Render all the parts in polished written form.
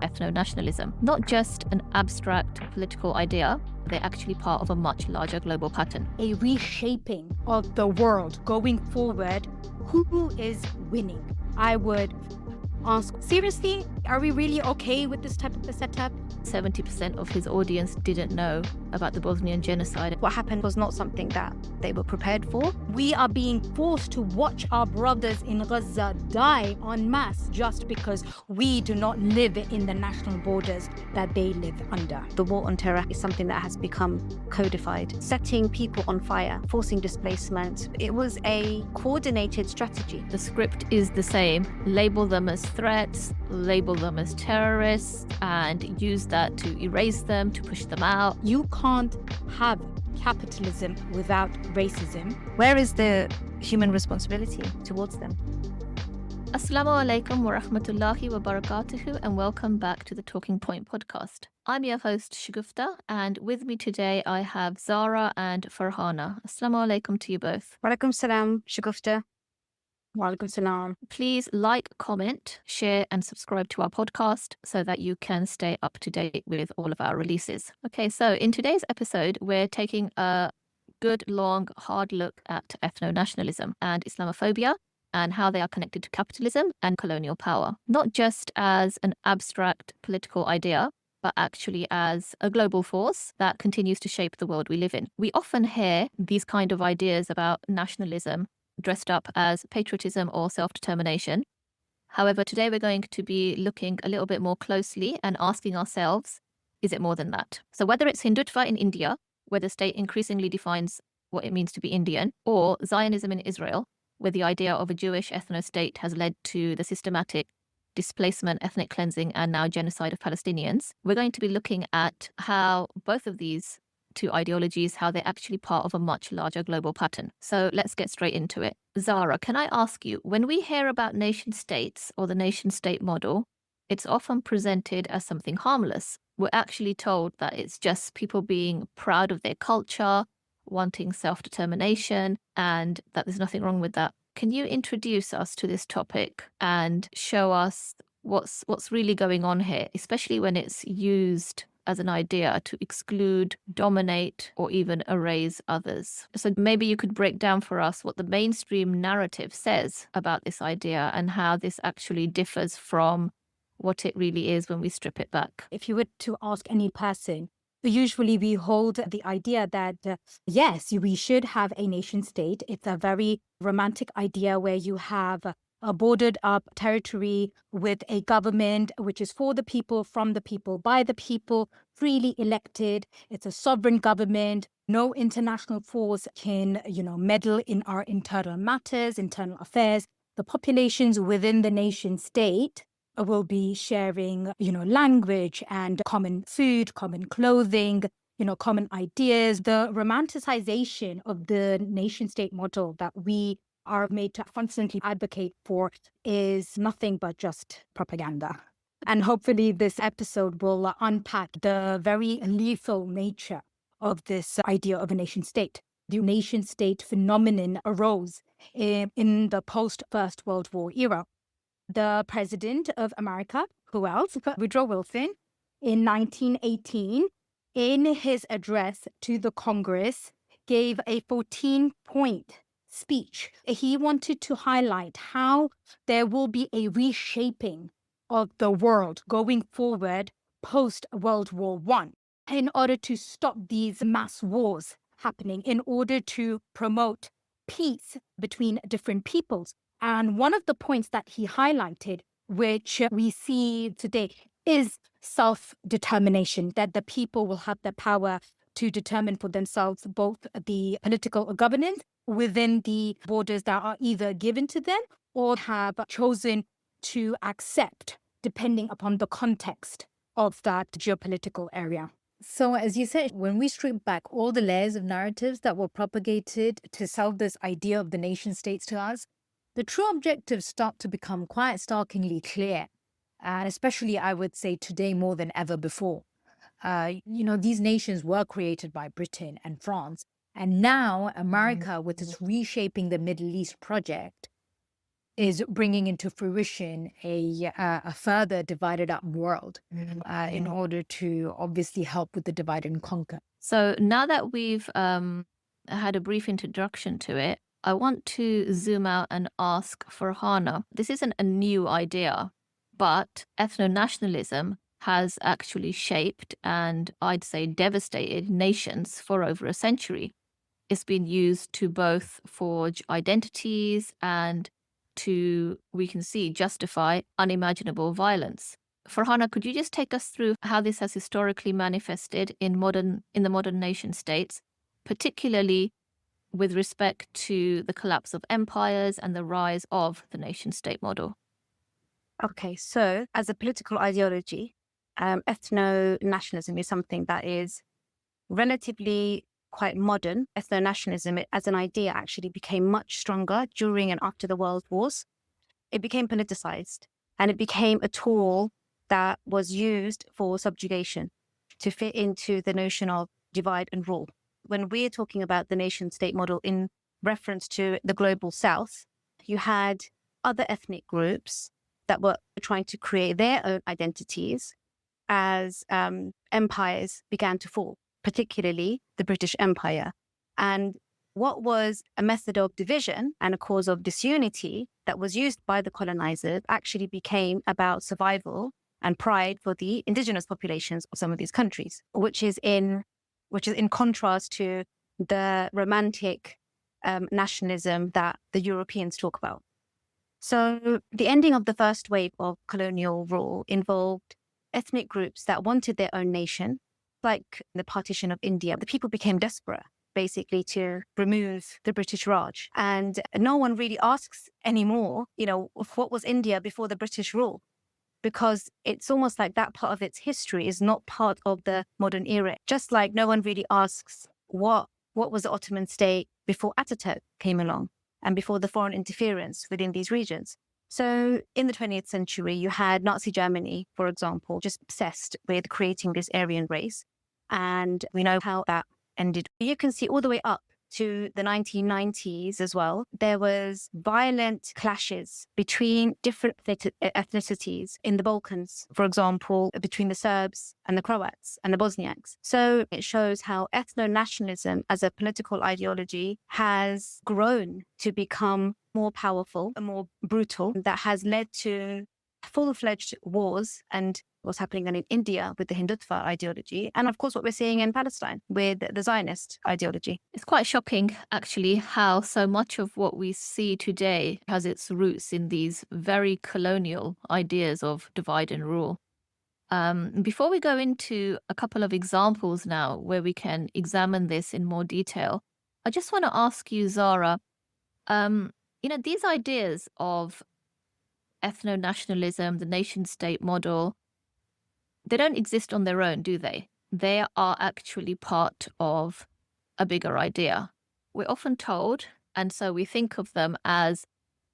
ethnonationalism. Not just an abstract political idea, they're actually part of a much larger global pattern. A reshaping of the world going forward. Who is winning? I would ask, seriously, are we really okay with this type of a setup? 70% of his audience didn't know about the Bosnian genocide. What happened was not something that they were prepared for. We are being forced to watch our brothers in Gaza die en masse just because we do not live in the national borders that they live under. The war on terror is something that has become codified. Setting people on fire, forcing displacement. It was a coordinated strategy. The script is the same. Label them as threats, label them as terrorists, and use that to erase them, to push them out. You can't have capitalism without racism. Where is the human responsibility towards them? Assalamu alaikum wa rahmatullahi wa barakatuhu, and welcome back to the Talking Point podcast. I'm your host Shagufta, and with me today I have Zara and Farhana. Assalamu alaikum to you both. Walaikum salam, Shagufta. Walaikum salam. Please like, comment, share, and subscribe to our podcast so that you can stay up to date with all of our releases. Okay, so in today's episode, we're taking a good, long, hard look at ethnonationalism and Islamophobia and how they are connected to capitalism and colonial power, not just as an abstract political idea, but actually as a global force that continues to shape the world we live in. We often hear these kind of ideas about nationalism dressed up as patriotism or self-determination. However, today we're going to be looking a little bit more closely and asking ourselves, is it more than that? So whether it's Hindutva in India, where the state increasingly defines what it means to be Indian, or Zionism in Israel, where the idea of a Jewish ethno-state has led to the systematic displacement, ethnic cleansing, and now genocide of Palestinians, we're going to be looking at how both of these two ideologies, how they're actually part of a much larger global pattern. So let's get straight into it. Zara, can I ask you, when we hear about nation states or the nation state model, it's often presented as something harmless. We're actually told that it's just people being proud of their culture, wanting self-determination, and that there's nothing wrong with that. Can you introduce us to this topic and show us what's really going on here, especially when it's used as an idea to exclude, dominate, or even erase others? So maybe you could break down for us what the mainstream narrative says about this idea and how this actually differs from what it really is when we strip it back. If you were to ask any person, usually we hold the idea that, yes, we should have a nation state. It's a very romantic idea where you have a bordered up territory with a government which is for the people, from the people, by the people, freely elected. It's a sovereign government. No international force can, meddle in our internal matters, internal affairs. The populations within the nation state will be sharing, language and common food, common clothing, common ideas. The romanticization of the nation state model that we are made to constantly advocate for is nothing but just propaganda. And hopefully this episode will unpack the very lethal nature of this idea of a nation state. The nation state phenomenon arose in the post-First World War era. The president of America, who else? Woodrow Wilson, in 1918, in his address to the Congress, gave a 14-point speech. He wanted to highlight how there will be a reshaping of the world going forward post-World War I in order to stop these mass wars happening, in order to promote peace between different peoples. And one of the points that he highlighted, which we see today, is self-determination, that the people will have the power to determine for themselves both the political governance within the borders that are either given to them or have chosen to accept, depending upon the context of that geopolitical area. So, as you said, when we strip back all the layers of narratives that were propagated to sell this idea of the nation states to us, the true objectives start to become quite starkly clear. And especially, I would say, today more than ever before. These nations were created by Britain and France. And now America, with its reshaping the Middle East project, is bringing into fruition a further divided up world in order to obviously help with the divide and conquer. So now that we've had a brief introduction to it, I want to zoom out and ask Farhana. This isn't a new idea, but ethno-nationalism has actually shaped and I'd say devastated nations for over a century. It's been used to both forge identities and to, we can see, justify unimaginable violence. Farhana, could you just take us through how this has historically manifested in the modern nation states, particularly with respect to the collapse of empires and the rise of the nation state model? Okay, so as a political ideology, ethno-nationalism is something that is relatively quite modern. Ethno-nationalism as an idea actually became much stronger during and after the World Wars. It became politicized and it became a tool that was used for subjugation to fit into the notion of divide and rule. When we're talking about the nation state model in reference to the global south, you had other ethnic groups that were trying to create their own identities as empires began to fall, particularly the British Empire. And what was a method of division and a cause of disunity that was used by the colonizers actually became about survival and pride for the indigenous populations of some of these countries, which is in contrast to the romantic nationalism that the Europeans talk about. So the ending of the first wave of colonial rule involved ethnic groups that wanted their own nation, like the partition of India. The people became desperate, basically, to remove the British Raj. And no one really asks anymore, what was India before the British rule? Because it's almost like that part of its history is not part of the modern era. Just like no one really asks what was the Ottoman state before Ataturk came along and before the foreign interference within these regions. So in the 20th century, you had Nazi Germany, for example, just obsessed with creating this Aryan race. And we know how that ended. You can see all the way up to the 1990s as well, there was violent clashes between different ethnicities in the Balkans, for example, between the Serbs and the Croats and the Bosniaks. So it shows how ethno-nationalism as a political ideology has grown to become more powerful and more brutal. That has led to full-fledged wars and what's happening in India with the Hindutva ideology. And of course, what we're seeing in Palestine with the Zionist ideology. It's quite shocking, actually, how so much of what we see today has its roots in these very colonial ideas of divide and rule. Before we go into a couple of examples now where we can examine this in more detail, I just want to ask you, Zara, these ideas of ethno-nationalism, the nation-state model, they don't exist on their own, do they? They are actually part of a bigger idea. We're often told, and so we think of them as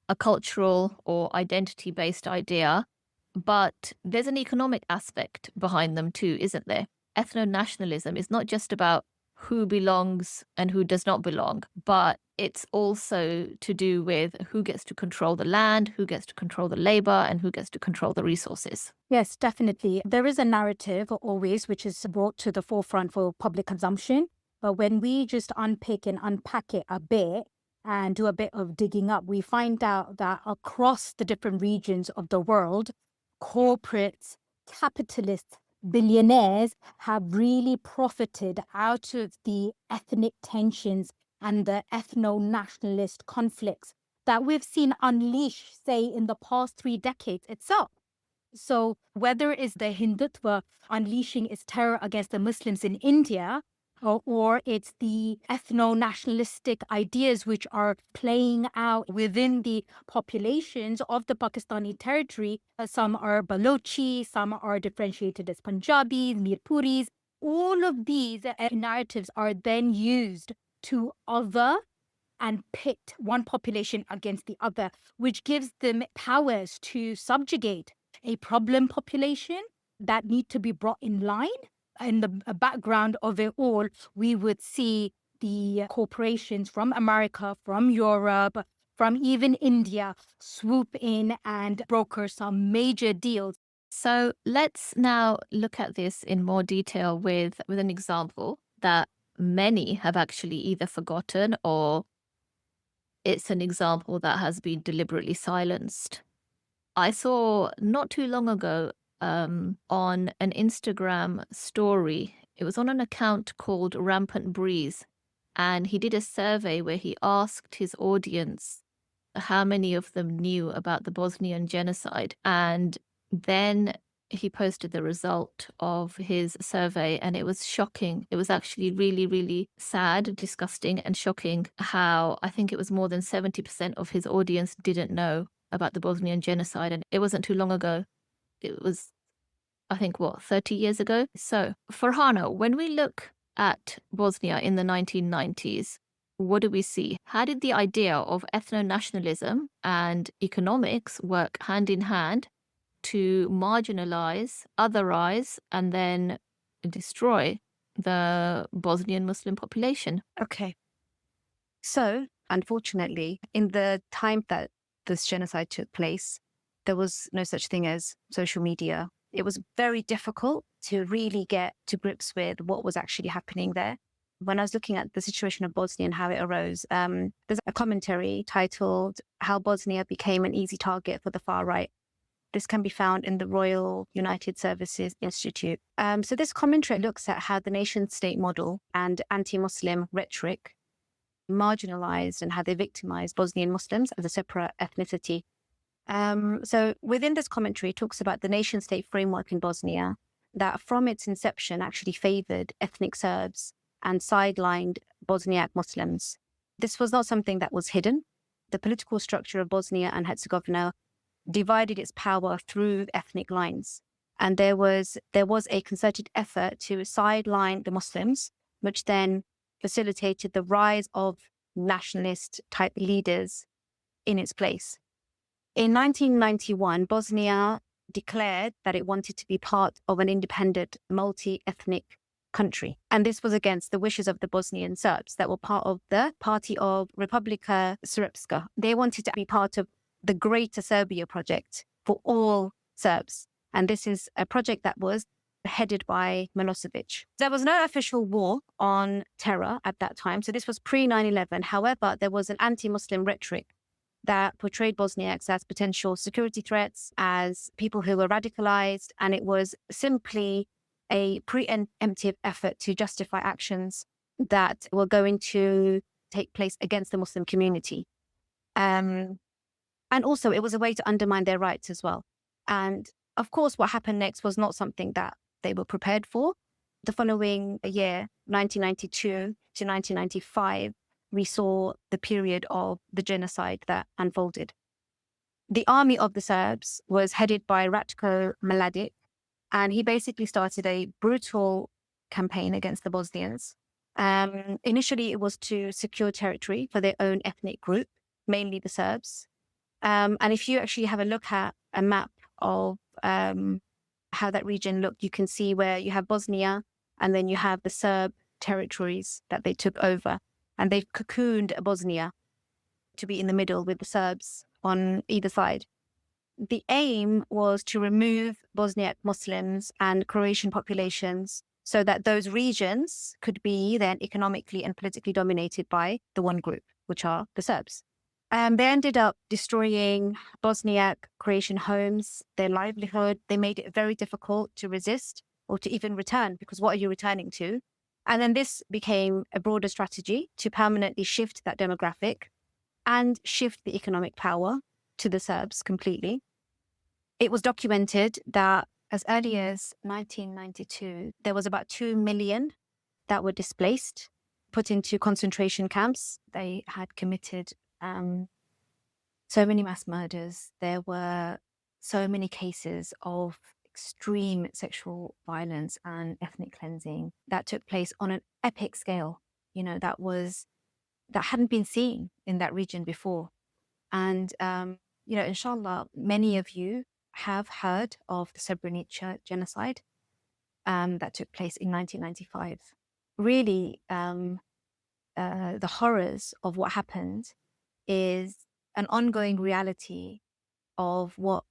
a cultural or identity-based idea, but there's an economic aspect behind them too, isn't there? Ethno-nationalism is not just about who belongs and who does not belong, but it's also to do with who gets to control the land, who gets to control the labor, and who gets to control the resources. Yes, definitely. There is a narrative always which is brought to the forefront for public consumption. But when we just unpick and unpack it a bit and do a bit of digging up, we find out that across the different regions of the world, corporates, capitalists, billionaires have really profited out of the ethnic tensions and the ethno-nationalist conflicts that we've seen unleashed, say, in the past 3 decades itself. So whether it's the Hindutva unleashing its terror against the Muslims in India, or it's the ethno-nationalistic ideas which are playing out within the populations of the Pakistani territory. Some are Balochi, some are differentiated as Punjabis, Mirpuris. All of these narratives are then used to other and pit one population against the other, which gives them powers to subjugate a problem population that need to be brought in line. In the background of it all, we would see the corporations from America, from Europe, from even India swoop in and broker some major deals. So let's now look at this in more detail with an example that many have actually either forgotten or it's an example that has been deliberately silenced. I saw not too long ago on an Instagram story, it was on an account called Rampant Breeze, and he did a survey where he asked his audience how many of them knew about the Bosnian genocide. And then he posted the result of his survey, and it was shocking. It was actually really, really sad, disgusting, and shocking how I think it was more than 70% of his audience didn't know about the Bosnian genocide. And it wasn't too long ago. It was, I think, 30 years ago? So, Farhana, when we look at Bosnia in the 1990s, what do we see? How did the idea of ethno-nationalism and economics work hand in hand to marginalize, otherize, and then destroy the Bosnian Muslim population? Okay. So, unfortunately, in the time that this genocide took place, there was no such thing as social media. It was very difficult to really get to grips with what was actually happening there. When I was looking at the situation of Bosnia and how it arose, there's a commentary titled How Bosnia Became an Easy Target for the Far Right. This can be found in the Royal United Services Institute. So this commentary looks at how the nation-state model and anti-Muslim rhetoric marginalized and how they victimized Bosnian Muslims as a separate ethnicity. So within this commentary, it talks about the nation-state framework in Bosnia that from its inception actually favored ethnic Serbs and sidelined Bosniak Muslims. This was not something that was hidden. The political structure of Bosnia and Herzegovina divided its power through ethnic lines. And there was a concerted effort to sideline the Muslims, which then facilitated the rise of nationalist type leaders in its place. In 1991, Bosnia declared that it wanted to be part of an independent, multi-ethnic country. And this was against the wishes of the Bosnian Serbs that were part of the party of Republika Srpska. They wanted to be part of the Greater Serbia project for all Serbs. And this is a project that was headed by Milosevic. There was no official war on terror at that time. So this was pre-9/11. However, there was an anti-Muslim rhetoric that portrayed Bosniaks as potential security threats, as people who were radicalized. And it was simply a preemptive effort to justify actions that were going to take place against the Muslim community. And also, it was a way to undermine their rights as well. And of course, what happened next was not something that they were prepared for. The following year, 1992 to 1995, we saw the period of the genocide that unfolded. The army of the Serbs was headed by Ratko Mladic, and he basically started a brutal campaign against the Bosnians. Initially, it was to secure territory for their own ethnic group, mainly the Serbs. And if you actually have a look at a map of how that region looked, you can see where you have Bosnia and then you have the Serb territories that they took over. And they've cocooned Bosnia to be in the middle with the Serbs on either side. The aim was to remove Bosniak Muslims and Croatian populations so that those regions could be then economically and politically dominated by the one group, which are the Serbs. They ended up destroying Bosniak Croatian homes, their livelihood. They made it very difficult to resist or to even return, because what are you returning to? And then this became a broader strategy to permanently shift that demographic and shift the economic power to the Serbs completely. It was documented that as early as 1992, there was about 2 million that were displaced, put into concentration camps. They had committed so many mass murders. There were so many cases of extreme sexual violence and ethnic cleansing that took place on an epic scale, that hadn't been seen in that region before. And, inshallah, many of you have heard of the Srebrenica genocide that took place in 1995. Really, the horrors of what happened is an ongoing reality of what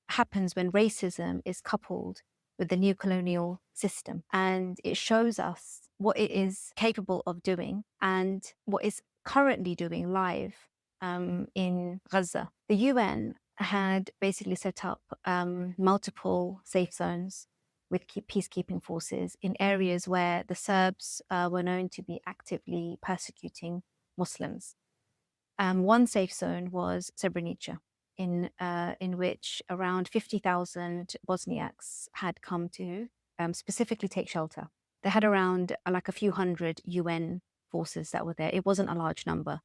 happens when racism is coupled with the neocolonial system. And it shows us what it is capable of doing and what it's currently doing live in Gaza. The UN had basically set up multiple safe zones with peacekeeping forces in areas where the Serbs were known to be actively persecuting Muslims. One safe zone was Srebrenica, in which around 50,000 Bosniaks had come to specifically take shelter. They had around like a few hundred UN forces that were there. It wasn't a large number.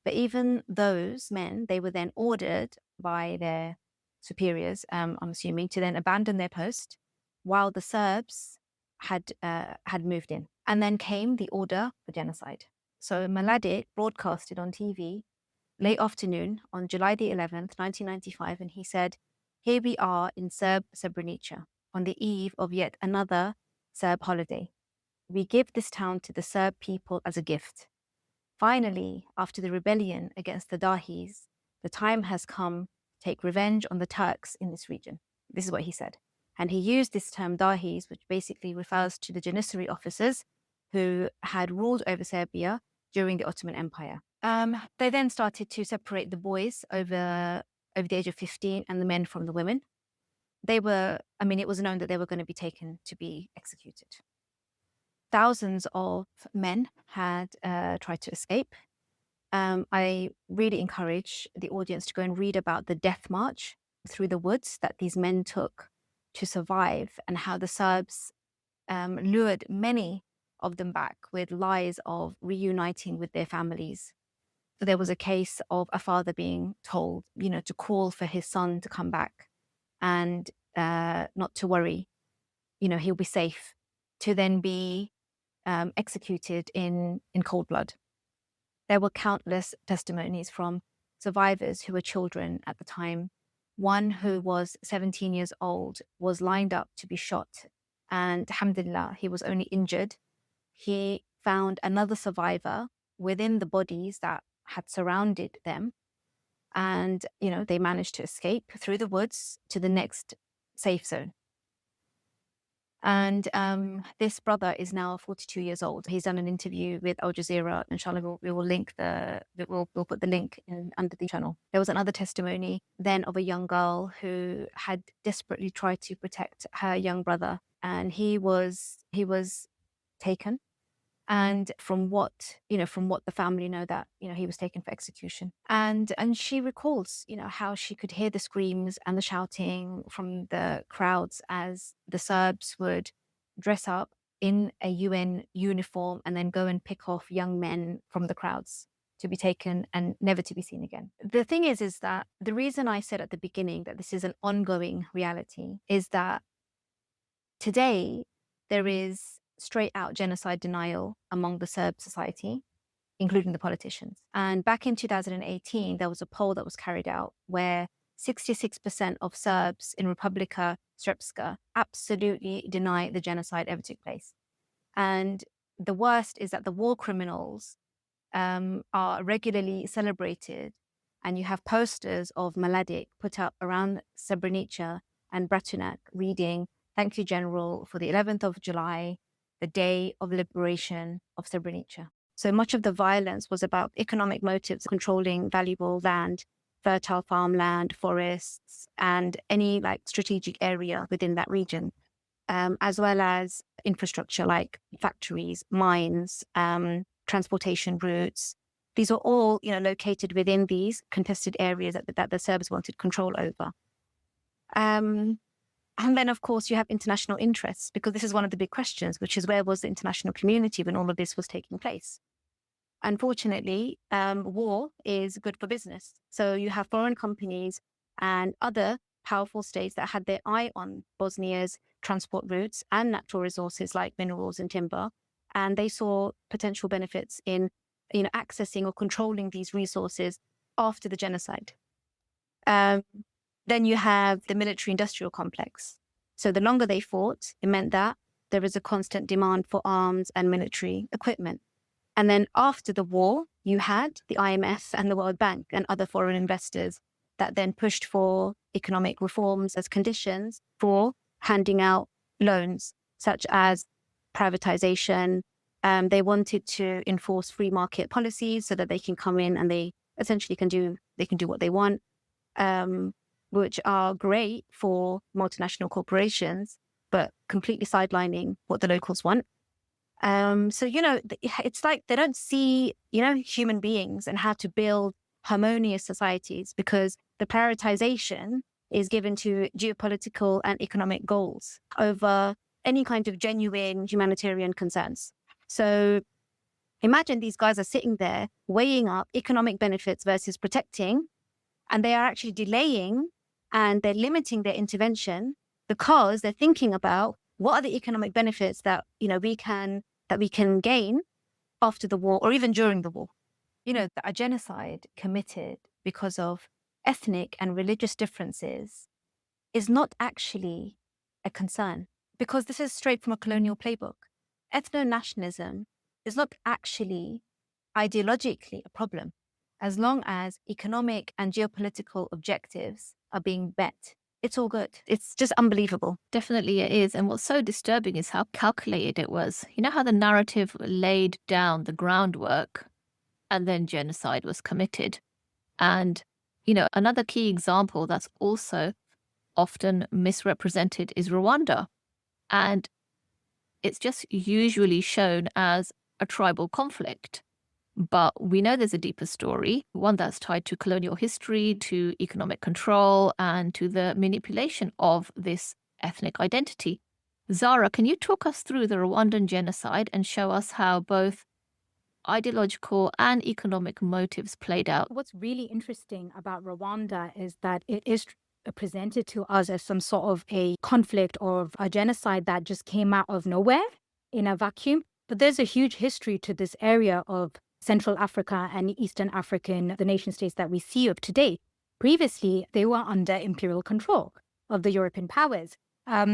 But even those men, they were then ordered by their superiors, I'm assuming, to then abandon their post while the Serbs had moved in. And then came the order for genocide. So Mladic broadcasted on TV late afternoon on July the 11th, 1995, and he said, "Here we are in Srebrenica on the eve of yet another Serb holiday. We give this town to the Serb people as a gift. Finally, after the rebellion against the Dahis, the time has come to take revenge on the Turks in this region." This is what he said. And he used this term Dahis, which basically refers to the Janissary officers who had ruled over Serbia during the Ottoman Empire. They then started to separate the boys over the age of 15 and the men from the women. It was known that they were going to be taken to be executed. Thousands of men had tried to escape. I really encourage the audience to go and read about the death march through the woods that these men took to survive, and how the Serbs lured many of them back with lies of reuniting with their families. There was a case of a father being told, to call for his son to come back and not to worry, he'll be safe, to then be executed in cold blood. There were countless testimonies from survivors who were children at the time. One who was 17 years old was lined up to be shot, and alhamdulillah, he was only injured. He found another survivor within the bodies that had surrounded them, and they managed to escape through the woods to the next safe zone. And this brother is now 42 years old. He's done an interview with Al Jazeera. Inshallah, we will link we'll put the link under the channel. There was another testimony then of a young girl who had desperately tried to protect her young brother, and he was taken. And from what the family know, that he was taken for execution, and she recalls how she could hear the screams and the shouting from the crowds as the Serbs would dress up in a UN uniform and then go and pick off young men from the crowds to be taken and never to be seen again. The thing is that the reason I said at the beginning that this is an ongoing reality is that today there is straight out genocide denial among the Serb society, including the politicians. And back in 2018, there was a poll that was carried out where 66% of Serbs in Republika Srpska absolutely deny the genocide ever took place. And the worst is that the war criminals are regularly celebrated, and you have posters of Mladic put up around Srebrenica and Bratunac reading, "Thank you, General, for the 11th of July, the day of liberation of Srebrenica." So much of the violence was about economic motives, controlling valuable land, fertile farmland, forests, and any strategic area within that region, as well as infrastructure like factories, mines, transportation routes. These were all located within these contested areas that the Serbs wanted control over. And then, of course, you have international interests, because this is one of the big questions, which is, where was the international community when all of this was taking place? Unfortunately, war is good for business. So you have foreign companies and other powerful states that had their eye on Bosnia's transport routes and natural resources like minerals and timber. And they saw potential benefits in accessing or controlling these resources after the genocide. Then you have the military-industrial complex. So the longer they fought, it meant that there is a constant demand for arms and military equipment. And then after the war, you had the IMF and the World Bank and other foreign investors that then pushed for economic reforms as conditions for handing out loans, such as privatization. They wanted to enforce free market policies so that they can come in and they essentially can do what they want, which are great for multinational corporations, but completely sidelining what the locals want. So, it's like they don't see, human beings and how to build harmonious societies, because the prioritization is given to geopolitical and economic goals over any kind of genuine humanitarian concerns. So imagine these guys are sitting there weighing up economic benefits versus protecting, and they are actually delaying and they're limiting their intervention because they're thinking about what are the economic benefits that we can gain after the war or even during the war. A genocide committed because of ethnic and religious differences is not actually a concern, because this is straight from a colonial playbook. Ethnonationalism is not actually ideologically a problem as long as economic and geopolitical objectives are being met. It's all good. It's just unbelievable. Definitely it is. And what's so disturbing is how calculated it was. You know how the narrative laid down the groundwork and then genocide was committed. And, another key example that's also often misrepresented is Rwanda. And it's just usually shown as a tribal conflict. But we know there's a deeper story, one that's tied to colonial history, to economic control, and to the manipulation of this ethnic identity. Zara, can you talk us through the Rwandan genocide and show us how both ideological and economic motives played out? What's really interesting about Rwanda is that it is presented to us as some sort of a conflict or a genocide that just came out of nowhere in a vacuum. But there's a huge history to this area of Central Africa and Eastern African, the nation states that we see of today. Previously, they were under imperial control of the European powers.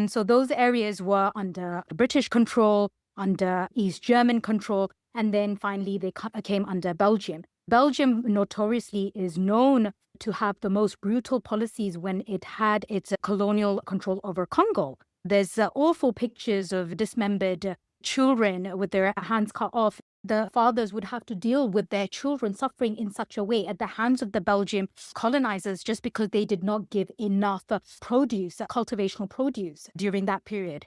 So those areas were under British control, under East German control, and then finally they came under Belgium. Belgium notoriously is known to have the most brutal policies when it had its colonial control over Congo. There's awful pictures of dismembered children with their hands cut off. The fathers would have to deal with their children suffering in such a way at the hands of the Belgian colonizers just because they did not give enough produce, cultivational produce during that period.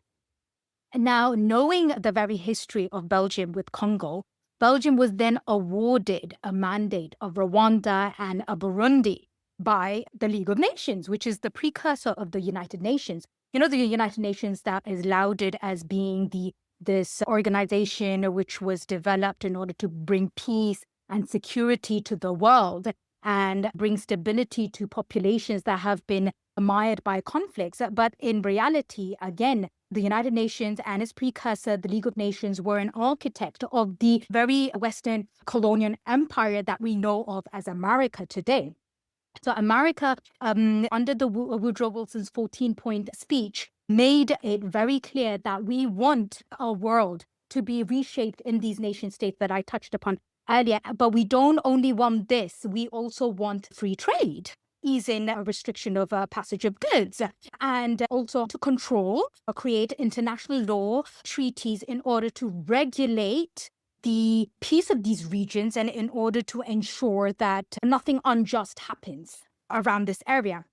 And now, knowing the very history of Belgium with Congo, Belgium was then awarded a mandate of Rwanda and a Burundi by the League of Nations, which is the precursor of the United Nations. The United Nations that is lauded as being this organization which was developed in order to bring peace and security to the world and bring stability to populations that have been mired by conflicts. But in reality, again, the United Nations and its precursor, the League of Nations, were an architect of the very Western colonial empire that we know of as America today. So America, under the Woodrow Wilson's 14-point speech, made it very clear that we want our world to be reshaped in these nation states that I touched upon earlier. But we don't only want this, we also want free trade, easing a restriction of passage of goods, and also to control or create international law treaties in order to regulate the peace of these regions and in order to ensure that nothing unjust happens around this area.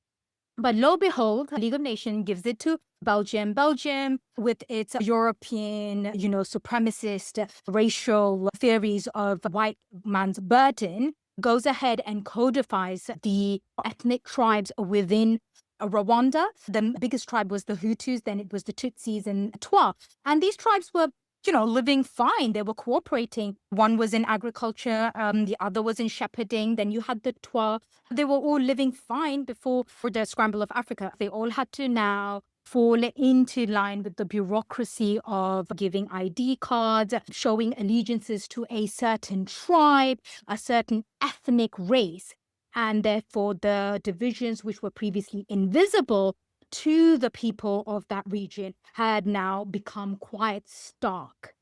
But lo and behold, the League of Nations gives it to Belgium. Belgium, with its European, supremacist racial theories of white man's burden, goes ahead and codifies the ethnic tribes within Rwanda. The biggest tribe was the Hutus, then it was the Tutsis and Twa. And these tribes were living fine. They were cooperating. One was in agriculture, the other was in shepherding. Then you had the Twa. They were all living fine before the scramble of Africa. They all had to now fall into line with the bureaucracy of giving ID cards, showing allegiances to a certain tribe, a certain ethnic race. And therefore, the divisions which were previously invisible to the people of that region had now become quite stark.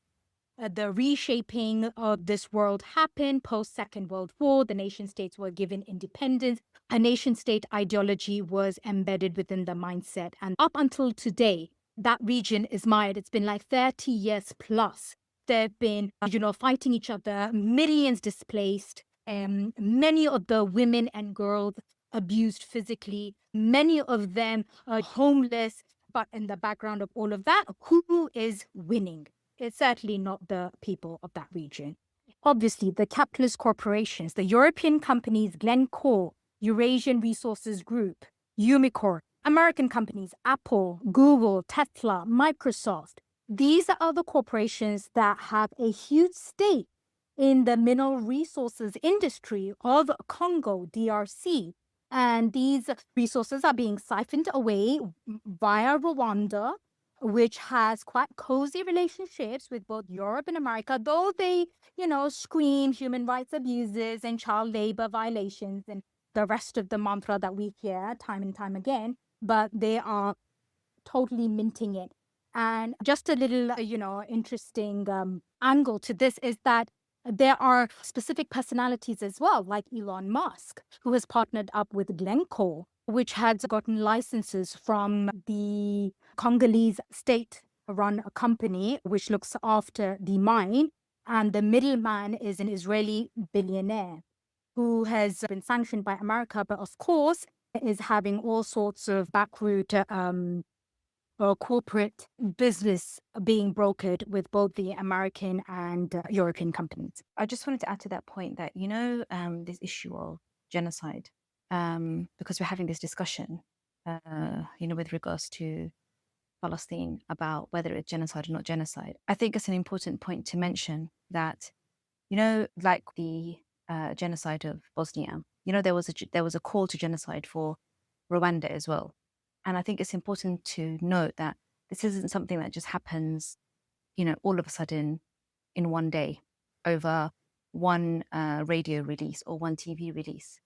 the reshaping of this world happened post Second World War. The nation states were given independence. A nation state ideology was embedded within the mindset. And up until today, that region is mired. It's been like 30 years plus. They've been, fighting each other, millions displaced, many of the women and girls abused physically, many of them are homeless. But in the background of all of that, who is winning? It's certainly not the people of that region. Obviously, the capitalist corporations, the European companies, Glencore, Eurasian Resources Group, Umicore, American companies, Apple, Google, Tesla, Microsoft. These are the corporations that have a huge stake in the mineral resources industry of Congo, DRC. And these resources are being siphoned away via Rwanda, which has quite cozy relationships with both Europe and America, though they, scream human rights abuses and child labor violations and the rest of the mantra that we hear time and time again, but they are totally minting it. And just a little, interesting angle to this is that there are specific personalities as well, like Elon Musk, who has partnered up with Glencore, which has gotten licenses from the Congolese state-run company, which looks after the mine. And the middleman is an Israeli billionaire who has been sanctioned by America, but of course is having all sorts of backroot corporate business being brokered with both the American and European companies. I just wanted to add to that point that, this issue of genocide, because we're having this discussion, with regards to Palestine about whether it's genocide or not genocide. I think it's an important point to mention that, like the genocide of Bosnia, there was a call to genocide for Rwanda as well. And I think it's important to note that this isn't something that just happens, all of a sudden in one day over one radio release or one TV release.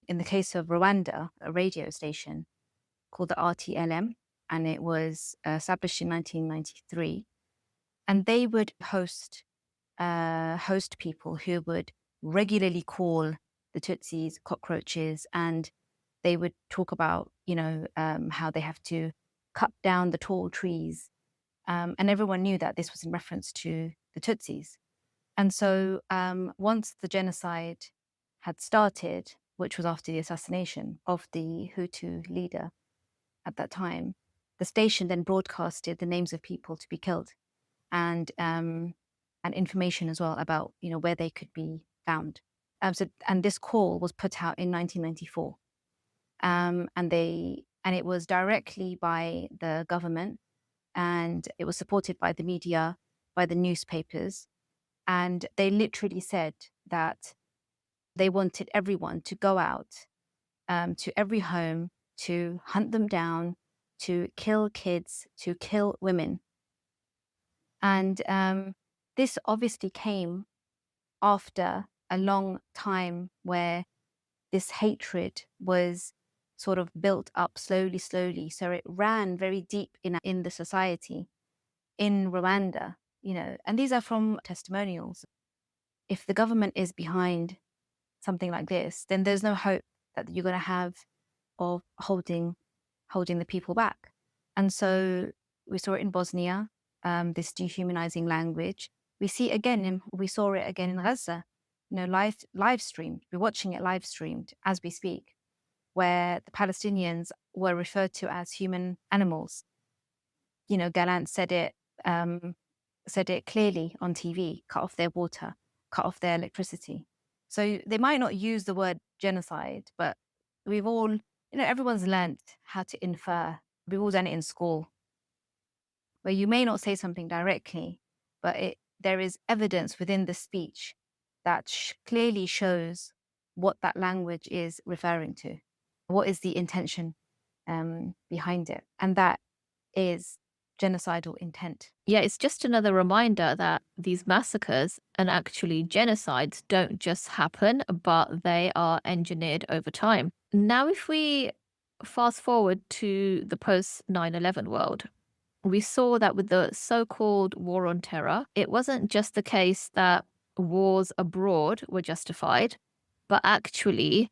In the case of Rwanda, a radio station called the RTLM, and it was established in 1993, and they would host people who would regularly call the Tutsis cockroaches, and they would talk about, how they have to cut down the tall trees. And everyone knew that this was in reference to the Tutsis. And so once the genocide had started, which was after the assassination of the Hutu leader at that time, the station then broadcasted the names of people to be killed and information as well about, where they could be found. And this call was put out in 1994. And it was directly by the government, and it was supported by the media, by the newspapers. And they literally said that they wanted everyone to go out to every home, to hunt them down, to kill kids, to kill women. And this obviously came after a long time where this hatred was sort of built up slowly. So it ran very deep in the society in Rwanda, and these are from testimonials. If the government is behind something like this, then there's no hope that you're going to have of holding the people back. And so we saw it in Bosnia, this dehumanizing language. We saw it again in Gaza, live streamed. We're watching it live streamed as we speak, where the Palestinians were referred to as human animals. Gallant said it clearly on TV, cut off their water, cut off their electricity. So they might not use the word genocide, but we've all, everyone's learnt how to infer. We've all done it in school, where you may not say something directly, but there is evidence within the speech that clearly shows what that language is referring to. What is the intention behind it? And that is genocidal intent. Yeah, it's just another reminder that these massacres and actually genocides don't just happen, but they are engineered over time. Now, if we fast forward to the post 9/11 world, we saw that with the so-called war on terror, it wasn't just the case that wars abroad were justified, but actually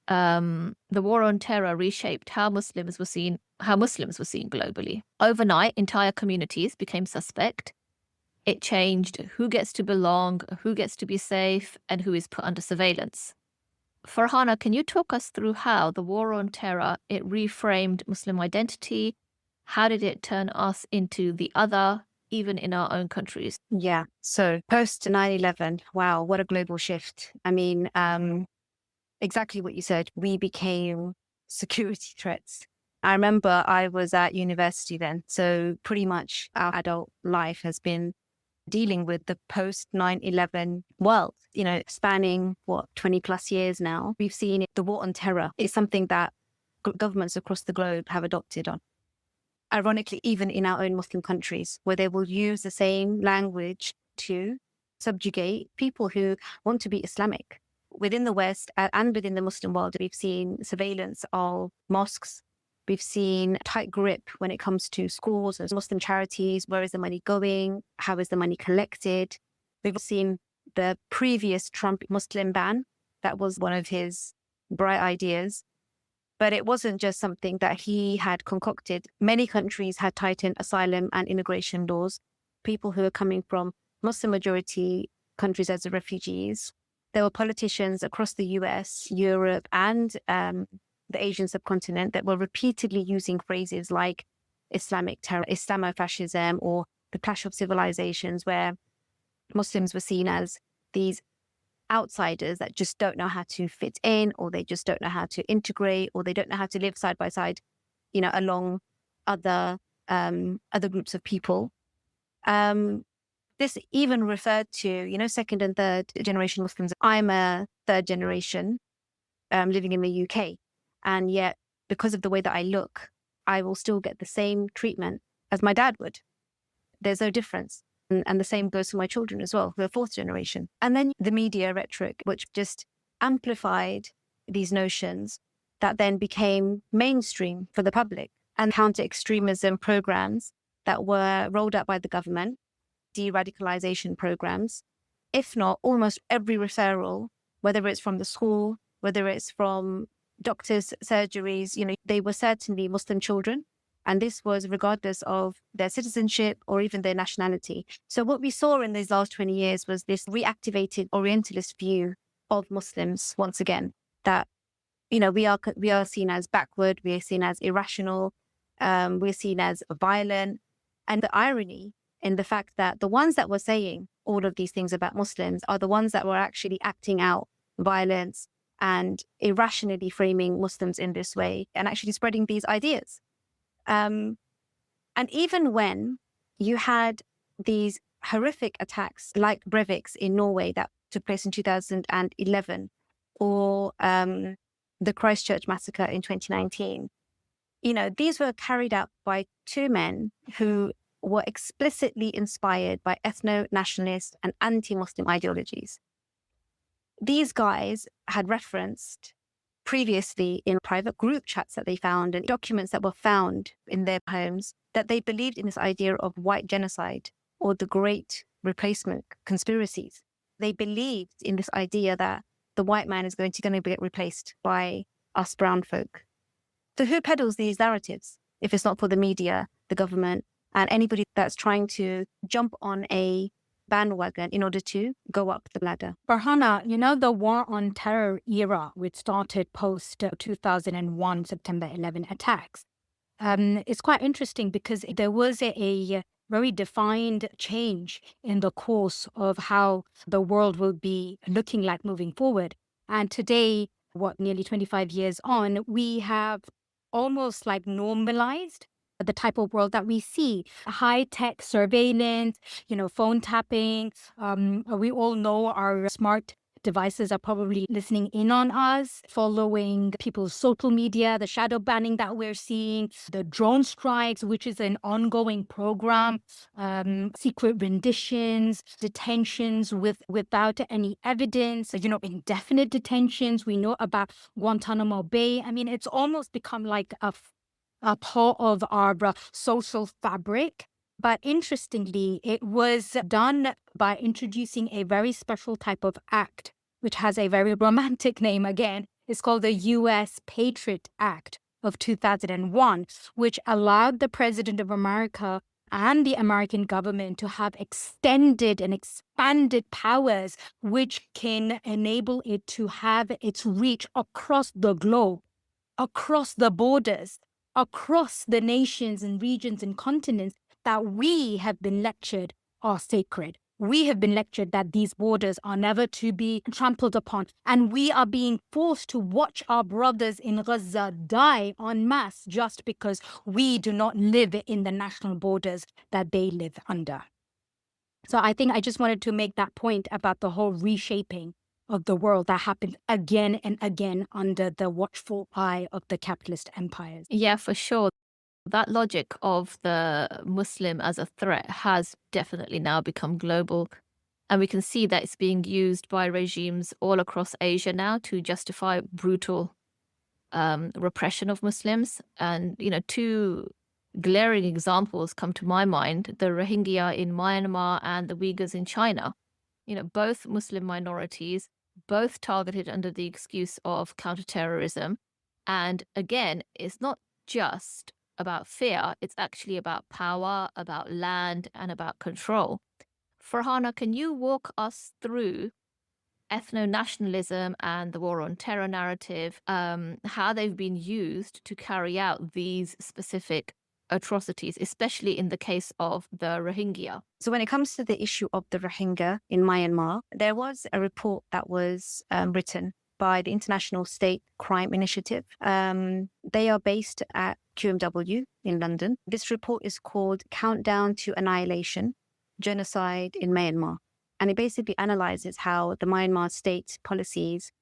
the war on terror reshaped how Muslims were seen globally. Overnight, entire communities became suspect. It changed who gets to belong, who gets to be safe, and who is put under surveillance. Farhana, can you talk us through how the war on terror, it reframed Muslim identity? How did it turn us into the other, even in our own countries? Yeah. So post 9/11, wow, what a global shift. I mean, exactly what you said. We became security threats. I remember I was at university then. So pretty much our adult life has been dealing with the post 9/11 world, spanning 20 plus years now. We've seen the war on terror. It's something that governments across the globe have adopted on. Ironically, even in our own Muslim countries, where they will use the same language to subjugate people who want to be Islamic. Within the West and within the Muslim world, we've seen surveillance of mosques. We've seen a tight grip when it comes to schools and Muslim charities. Where is the money going? How is the money collected? We've seen the previous Trump Muslim ban. That was one of his bright ideas. But it wasn't just something that he had concocted. Many countries had tightened asylum and immigration laws. People who are coming from Muslim majority countries as refugees. There were politicians across the US, Europe, and the Asian subcontinent that were repeatedly using phrases like Islamic terror, Islamofascism, or the clash of civilizations, where Muslims were seen as these outsiders that just don't know how to fit in, or they just don't know how to integrate, or they don't know how to live side by side, along other groups of people. This even referred to, second and third generation Muslims. I'm a third generation living in the UK. And yet, because of the way that I look, I will still get the same treatment as my dad would. There's no difference. And the same goes for my children as well, who are fourth generation. And then the media rhetoric, which just amplified these notions that then became mainstream for the public, and counter-extremism programs that were rolled out by the government, de-radicalization programs. If not, almost every referral, whether it's from the school, whether it's from doctors' surgeries, they were certainly Muslim children. And this was regardless of their citizenship or even their nationality. So what we saw in these last 20 years was this reactivated Orientalist view of Muslims once again, that, we are seen as backward, we are seen as irrational, we're seen as violent. And the irony in the fact that the ones that were saying all of these things about Muslims are the ones that were actually acting out violence and irrationally framing Muslims in this way and actually spreading these ideas. And even when you had these horrific attacks like Breivik's in Norway that took place in 2011, or the Christchurch massacre in 2019, these were carried out by two men who were explicitly inspired by ethno-nationalist and anti-Muslim ideologies. These guys had referenced previously in private group chats that they found and documents that were found in their homes that they believed in this idea of white genocide or the great replacement conspiracies. They believed in this idea that the white man is going to get replaced by us brown folk. So who peddles these narratives if it's not for the media, the government, and anybody that's trying to jump on a bandwagon in order to go up the ladder? Farhana, the war on terror era, which started post 2001 September 11 attacks, it's quite interesting because there was a very defined change in the course of how the world will be looking like moving forward. And today, nearly 25 years on, we have almost like normalized the type of world that we see. High-tech surveillance, phone tapping. We all know our smart devices are probably listening in on us, following people's social media, the shadow banning that we're seeing, the drone strikes, which is an ongoing program, secret renditions, detentions without any evidence, indefinite detentions. We know about Guantanamo Bay. I mean, it's almost become like a part of our social fabric. But interestingly, it was done by introducing a very special type of act, which has a very romantic name again. It's called the U.S. Patriot Act of 2001, which allowed the President of America and the American government to have extended and expanded powers, which can enable it to have its reach across the globe, across the borders, across the nations and regions and continents that we have been lectured are sacred. We have been lectured that these borders are never to be trampled upon. And we are being forced to watch our brothers in Gaza die en masse just because we do not live in the national borders that they live under. So I think I just wanted to make that point about the whole reshaping of the world that happened again and again under the watchful eye of the capitalist empires. Yeah, for sure. That logic of the Muslim as a threat has definitely now become global. And we can see that it's being used by regimes all across Asia now to justify brutal repression of Muslims. And, two glaring examples come to my mind: the Rohingya in Myanmar and the Uyghurs in China. Both Muslim minorities, both targeted under the excuse of counterterrorism. And again, it's not just about fear, it's actually about power, about land, and about control. Farhana, can you walk us through ethnonationalism and the war on terror narrative, how they've been used to carry out these specific atrocities, especially in the case of the Rohingya? So when it comes to the issue of the Rohingya in Myanmar, there was a report that was written by the International State Crime Initiative. They are based at QMW in London. This report is called Countdown to Annihilation, Genocide in Myanmar. And it basically analyzes how the Myanmar state policies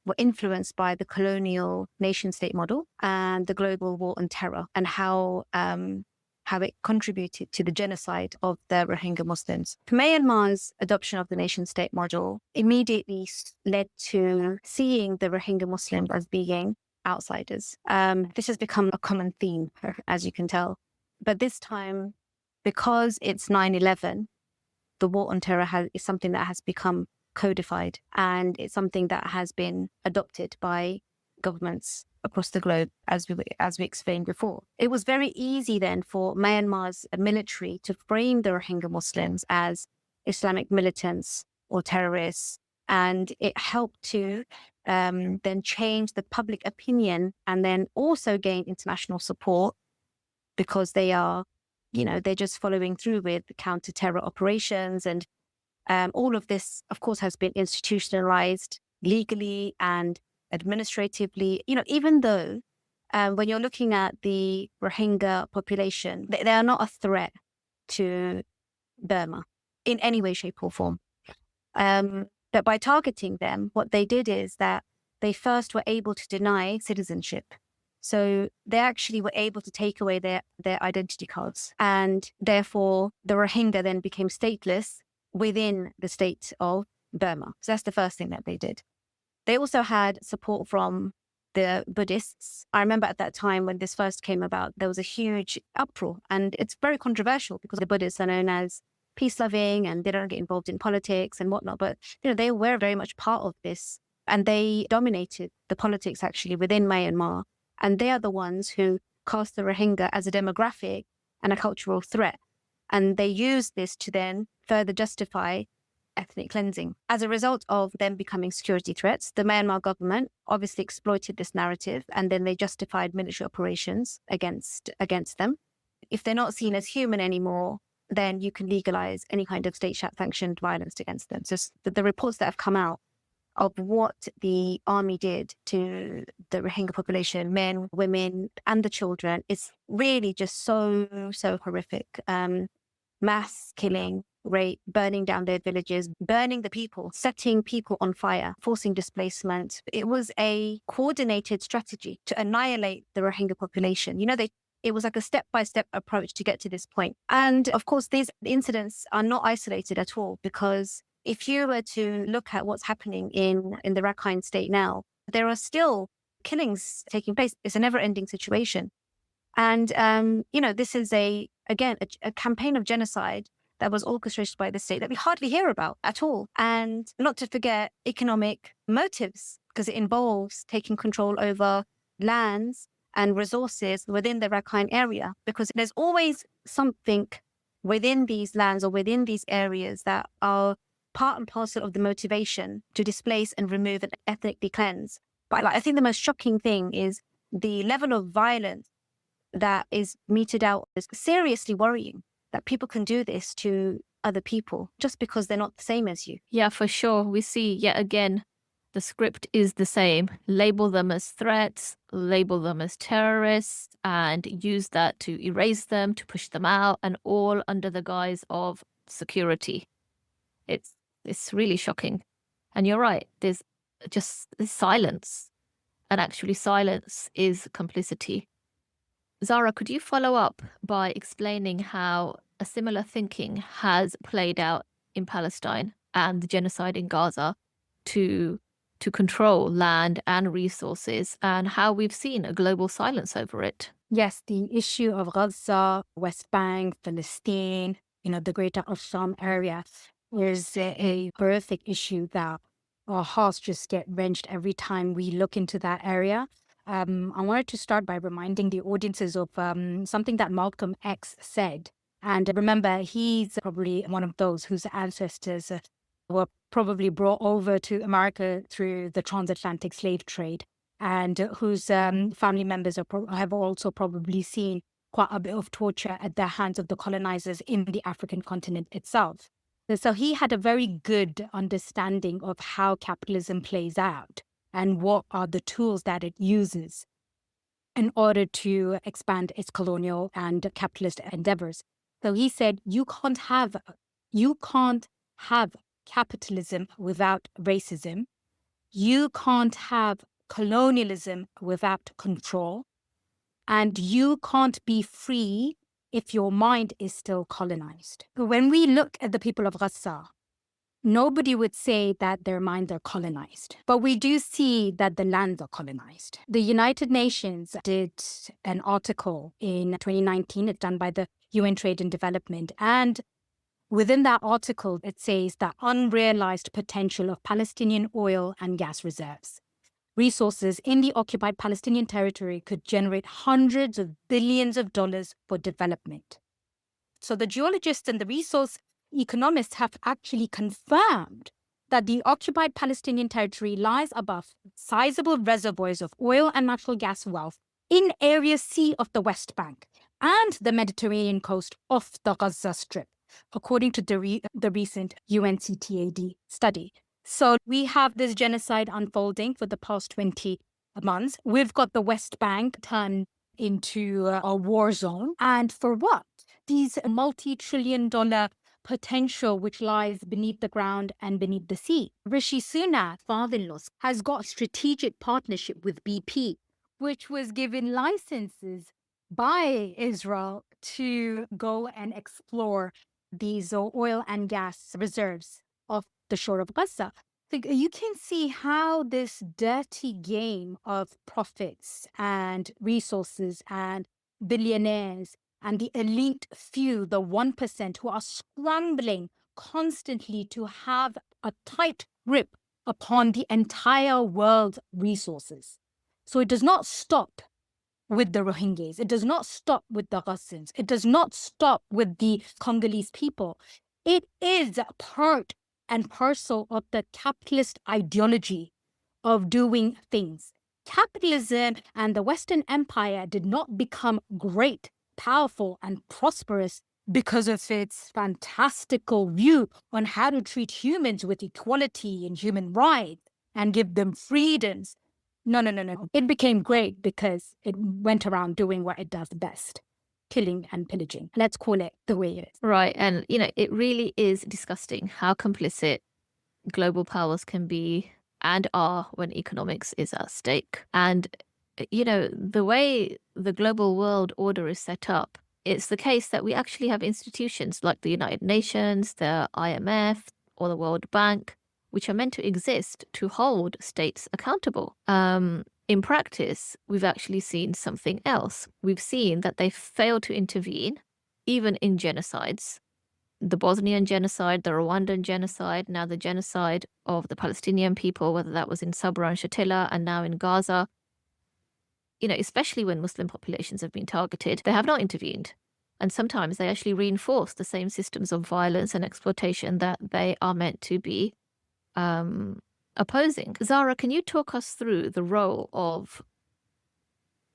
were influenced by the colonial nation-state model and the global war on terror, and how it contributed to the genocide of the Rohingya Muslims. Myanmar's adoption of the nation-state model immediately led to seeing the Rohingya Muslims as being outsiders. This has become a common theme, as you can tell. But this time, because it's 9/11, the war on terror is something that has become codified, and it's something that has been adopted by governments across the globe, as we explained before. It was very easy then for Myanmar's military to frame the Rohingya Muslims as Islamic militants or terrorists, and it helped to then change the public opinion and then also gain international support, because they are, they're just following through with counter-terror operations. And all of this, of course, has been institutionalized legally and administratively, even though when you're looking at the Rohingya population, they are not a threat to Burma in any way, shape or form. But by targeting them, what they did is that they first were able to deny citizenship. So they actually were able to take away their identity cards. And therefore, the Rohingya then became stateless within the state of Burma. So that's the first thing that they did. They also had support from the Buddhists. I remember at that time when this first came about, there was a huge uproar, and it's very controversial because the Buddhists are known as peace-loving and they don't get involved in politics and whatnot. But, they were very much part of this, and they dominated the politics actually within Myanmar. And they are the ones who cast the Rohingya as a demographic and a cultural threat. And they used this to then further justify ethnic cleansing. As a result of them becoming security threats, the Myanmar government obviously exploited this narrative, and then they justified military operations against them. If they're not seen as human anymore, then you can legalize any kind of state-sanctioned violence against them. So the reports that have come out of what the army did to the Rohingya population, men, women, and the children, is really just so horrific. Mass killing, rape, burning down their villages, burning the people, setting people on fire, forcing displacement. It was a coordinated strategy to annihilate the Rohingya population. It was like a step-by-step approach to get to this point. And of course, these incidents are not isolated at all, because if you were to look at what's happening in the Rakhine state now, there are still killings taking place. It's a never-ending situation. And, this is a campaign of genocide that was orchestrated by the state that we hardly hear about at all. And not to forget economic motives, because it involves taking control over lands and resources within the Rakhine area, because there's always something within these lands or within these areas that are part and parcel of the motivation to displace and remove and ethnically cleanse. But I think the most shocking thing is the level of violence that is meted out is seriously worrying, that people can do this to other people just because they're not the same as you. Yeah, for sure. We see yet again, the script is the same. Label them as threats, label them as terrorists, and use that to erase them, to push them out, and all under the guise of security. It's really shocking. And you're right, there's just this silence. And actually, silence is complicity. Zara, could you follow up by explaining how a similar thinking has played out in Palestine and the genocide in Gaza to control land and resources, and how we've seen a global silence over it? Yes, the issue of Gaza, West Bank, Palestine, the greater Assam area is a horrific issue that our hearts just get wrenched every time we look into that area. I wanted to start by reminding the audiences of something that Malcolm X said. And remember, he's probably one of those whose ancestors were probably brought over to America through the transatlantic slave trade, and whose family members have also probably seen quite a bit of torture at the hands of the colonizers in the African continent itself. So he had a very good understanding of how capitalism plays out and what are the tools that it uses in order to expand its colonial and capitalist endeavors. So he said, you can't have capitalism without racism. You can't have colonialism without control. And you can't be free if your mind is still colonized. When we look at the people of Gaza, nobody would say that their minds are colonized, but we do see that the lands are colonized. The United Nations did an article in 2019, it's done by the UN Trade and Development, and within that article, it says that unrealized potential of Palestinian oil and gas reserves. Resources in the occupied Palestinian territory could generate hundreds of billions of dollars for development. So the geologists and the resource economists have actually confirmed that the occupied Palestinian territory lies above sizable reservoirs of oil and natural gas wealth in Area C of the West Bank and the Mediterranean coast of the Gaza Strip, according to the recent UNCTAD study. So we have this genocide unfolding for the past 20 months. We've got the West Bank turned into a war zone. And for what? These multi-trillion-dollar potential which lies beneath the ground and beneath the sea. Rishi Sunak, father-in-law, has got a strategic partnership with BP, which was given licenses by Israel to go and explore these oil and gas reserves of the shore of Gaza. So you can see how this dirty game of profits and resources and billionaires and the elite few, the 1% who are scrambling constantly to have a tight grip upon the entire world's resources. So it does not stop with the Rohingyas. It does not stop with the Gazans. It does not stop with the Congolese people. It is part and parcel of the capitalist ideology of doing things. Capitalism and the Western Empire did not become great, powerful, and prosperous because of its fantastical view on how to treat humans with equality and human rights and give them freedoms. No. It became great because it went around doing what it does best. Killing and pillaging. Let's call it the way it is. Right. And, it really is disgusting how complicit global powers can be and are when economics is at stake. And, the way the global world order is set up, it's the case that we actually have institutions like the United Nations, the IMF, or the World Bank, which are meant to exist to hold states accountable. in practice, we've actually seen something else. We've seen that they failed to intervene, even in genocides. The Bosnian genocide, the Rwandan genocide, now the genocide of the Palestinian people, whether that was in Sabra and Shatila and now in Gaza. Especially when Muslim populations have been targeted, they have not intervened. And sometimes they actually reinforce the same systems of violence and exploitation that they are meant to be opposing. Zara, can you talk us through the role of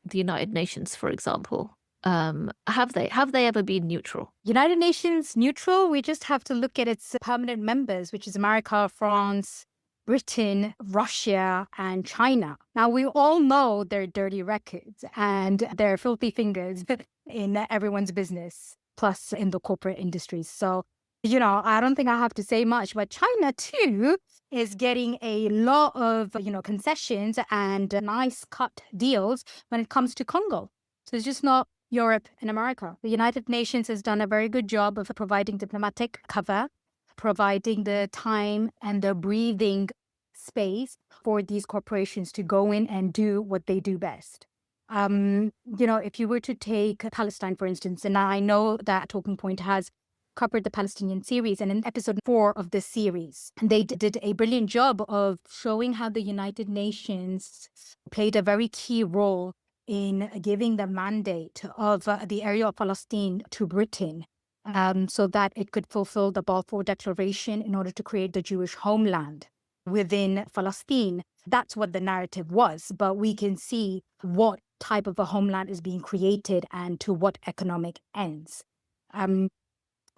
the United Nations, for example? Have they ever been neutral? United Nations neutral? We just have to look at its permanent members, which is America, France, Britain, Russia, and China. Now, we all know their dirty records and their filthy fingers in everyone's business, plus in the corporate industries. So, I don't think I have to say much, but China too is getting a lot of, concessions and nice cut deals when it comes to Congo. So it's just not Europe and America. The United Nations has done a very good job of providing diplomatic cover, providing the time and the breathing space for these corporations to go in and do what they do best. If you were to take Palestine, for instance, and I know that Talking Point has covered the Palestinian series, and in episode 4 of this series, they did a brilliant job of showing how the United Nations played a very key role in giving the mandate of the area of Palestine to Britain, so that it could fulfill the Balfour Declaration in order to create the Jewish homeland within Palestine. That's what the narrative was, but we can see what type of a homeland is being created and to what economic ends.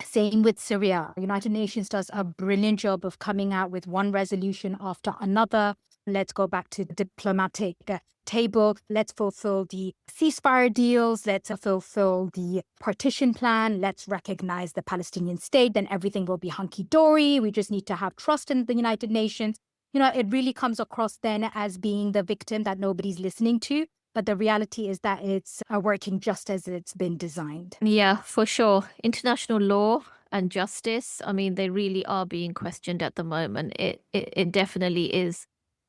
Same with Syria. The United Nations does a brilliant job of coming out with one resolution after another. Let's go back to the diplomatic table. Let's fulfill the ceasefire deals. Let's fulfill the partition plan. Let's recognize the Palestinian state. Then everything will be hunky-dory. We just need to have trust in the United Nations. It really comes across then as being the victim that nobody's listening to. But the reality is that it's working just as it's been designed. Yeah, for sure. International law and justice, they really are being questioned at the moment. It definitely is.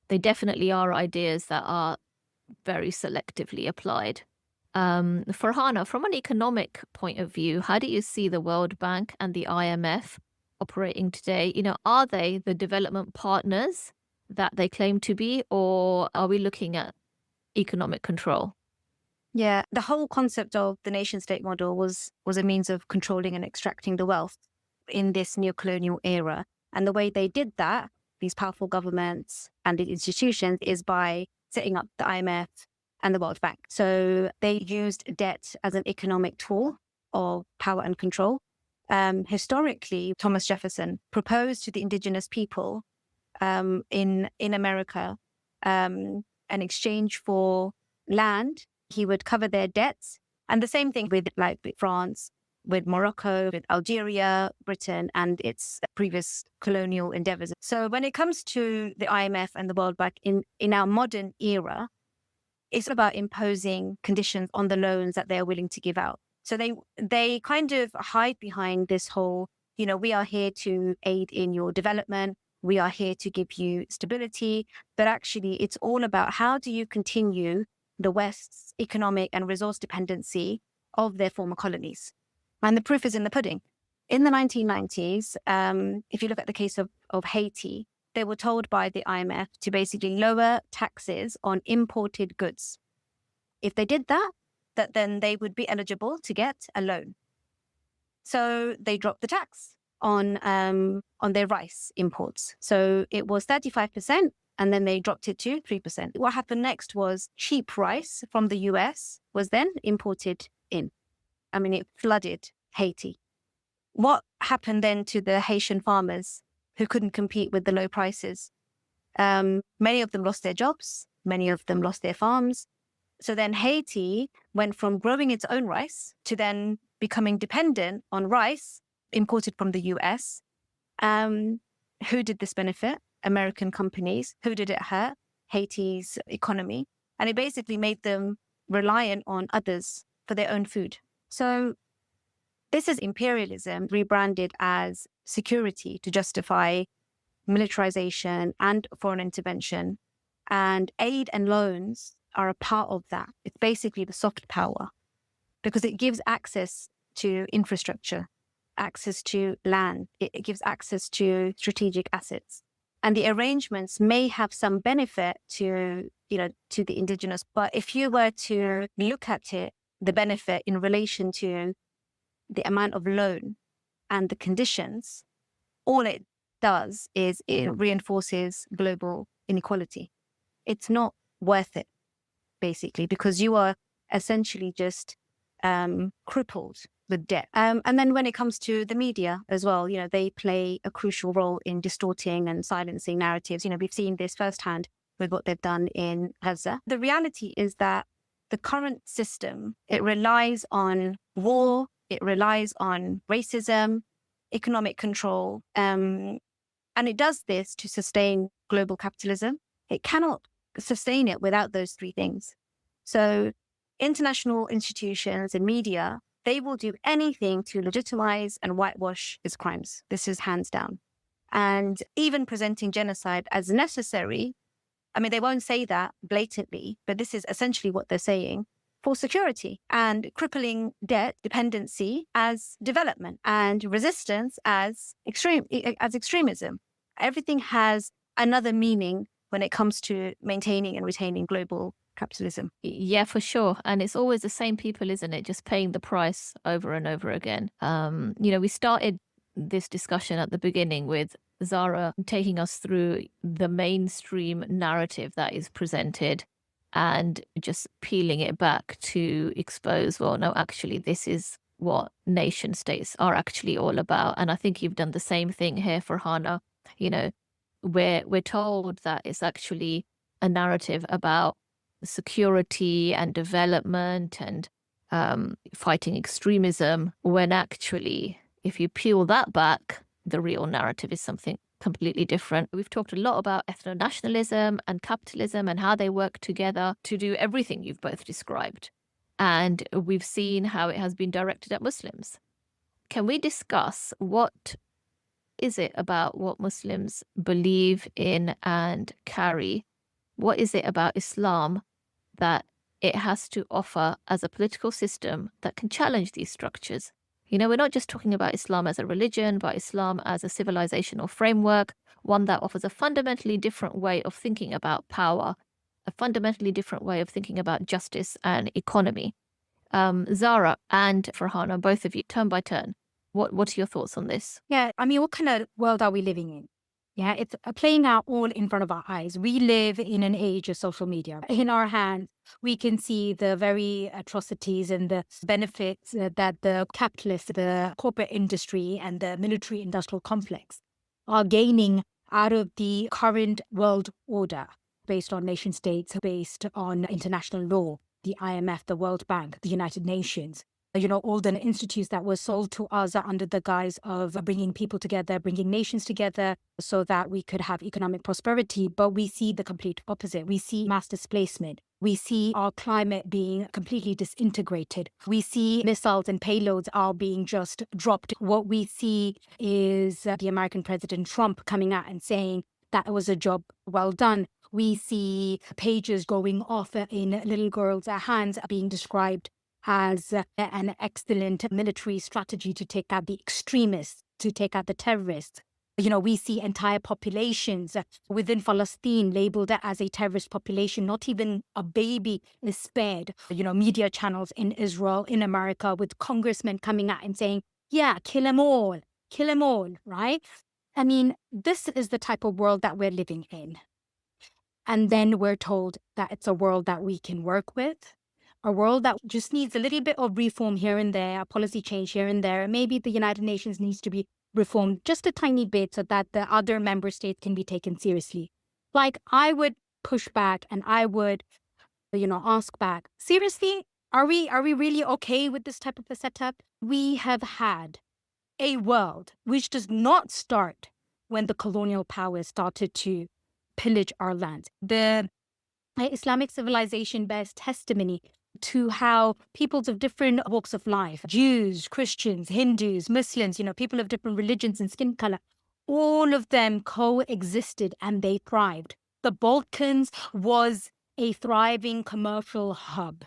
They definitely are ideas that are very selectively applied. Farhana, from an economic point of view, how do you see the World Bank and the IMF operating today? Are they the development partners that they claim to be, or are we looking at economic control? Yeah, the whole concept of the nation-state model was a means of controlling and extracting the wealth in this neocolonial era. And the way they did that, these powerful governments and the institutions, is by setting up the IMF and the World Bank. So they used debt as an economic tool of power and control. Historically, Thomas Jefferson proposed to the indigenous people in America an exchange for land. He would cover their debts. And the same thing with France, with Morocco, with Algeria, Britain, and its previous colonial endeavors. So when it comes to the IMF and the World Bank in our modern era, it's about imposing conditions on the loans that they're willing to give out. So they kind of hide behind this whole, we are here to aid in your development. We are here to give you stability. But actually, it's all about how do you continue the West's economic and resource dependency of their former colonies. And the proof is in the pudding. In the 1990s, if you look at the case of Haiti, they were told by the IMF to basically lower taxes on imported goods. If they did that, then they would be eligible to get a loan. So they dropped the tax on their rice imports. So it was 35%, and then they dropped it to 3%. What happened next was cheap rice from the US was then imported in. It flooded Haiti. What happened then to the Haitian farmers who couldn't compete with the low prices? Many of them lost their jobs. Many of them lost their farms. So then Haiti went from growing its own rice to then becoming dependent on rice imported from the US. Who did this benefit? American companies. Who did it hurt? Haiti's economy. And it basically made them reliant on others for their own food. So this is imperialism rebranded as security to justify militarization and foreign intervention. And aid and loans are a part of that. It's basically the soft power because it gives access to infrastructure, access to land, it gives access to strategic assets. And the arrangements may have some benefit to the indigenous. But if you were to look at it, the benefit in relation to the amount of loan and the conditions, all it does is it reinforces global inequality. It's not worth it, basically, because you are essentially just crippled with debt. And then when it comes to the media as well, they play a crucial role in distorting and silencing narratives. We've seen this firsthand with what they've done in Gaza. The reality is that the current system, it relies on war, it relies on racism, economic control, and it does this to sustain global capitalism. It cannot sustain it without those three things. So international institutions and media, they will do anything to legitimize and whitewash its crimes. This is hands down. And even presenting genocide as necessary, they won't say that blatantly, but this is essentially what they're saying, for security, and crippling debt dependency as development, and resistance as extremism. Everything has another meaning when it comes to maintaining and retaining global capitalism. Yeah, for sure. And it's always the same people, isn't it? Just paying the price over and over again. We started this discussion at the beginning with Zara taking us through the mainstream narrative that is presented and just peeling it back to expose, well, no, actually, this is what nation states are actually all about. And I think you've done the same thing here for Hana. We're told that it's actually a narrative about security and development and fighting extremism, when actually, if you peel that back, the real narrative is something completely different. We've talked a lot about ethnonationalism and capitalism and how they work together to do everything you've both described. And we've seen how it has been directed at Muslims. Can we discuss what is it about what Muslims believe in and carry? What is it about Islam that it has to offer as a political system that can challenge these structures? We're not just talking about Islam as a religion, but Islam as a civilizational framework, one that offers a fundamentally different way of thinking about power, a fundamentally different way of thinking about justice and economy. Zara and Farhana, both of you, turn by turn, what are your thoughts on this? Yeah, what kind of world are we living in? Yeah, it's playing out all in front of our eyes. We live in an age of social media. In our hands, we can see the very atrocities and the benefits that the capitalists, the corporate industry, and the military-industrial complex are gaining out of the current world order based on nation states, based on international law, the IMF, the World Bank, the United Nations. All the institutes that were sold to us under the guise of bringing people together, bringing nations together so that we could have economic prosperity. But we see the complete opposite. We see mass displacement. We see our climate being completely disintegrated. We see missiles and payloads are being just dropped. What we see is the American President Trump coming out and saying that it was a job well done. We see pages going off in little girls' hands being described as an excellent military strategy to take out the extremists, to take out the terrorists. We see entire populations within Palestine labeled as a terrorist population. Not even a baby is spared. Media channels in Israel, in America, with congressmen coming out and saying, yeah, kill them all, right? This is the type of world that we're living in. And then we're told that it's a world that we can work with, a world that just needs a little bit of reform here and there, a policy change here and there. Maybe the United Nations needs to be reformed just a tiny bit so that the other member states can be taken seriously. I would push back and I would, ask back, seriously, are we really okay with this type of a setup? We have had a world which does not start when the colonial powers started to pillage our lands. The Islamic civilization bears testimony to how peoples of different walks of life, Jews, Christians, Hindus, Muslims, people of different religions and skin color, all of them coexisted and they thrived. The Balkans was a thriving commercial hub.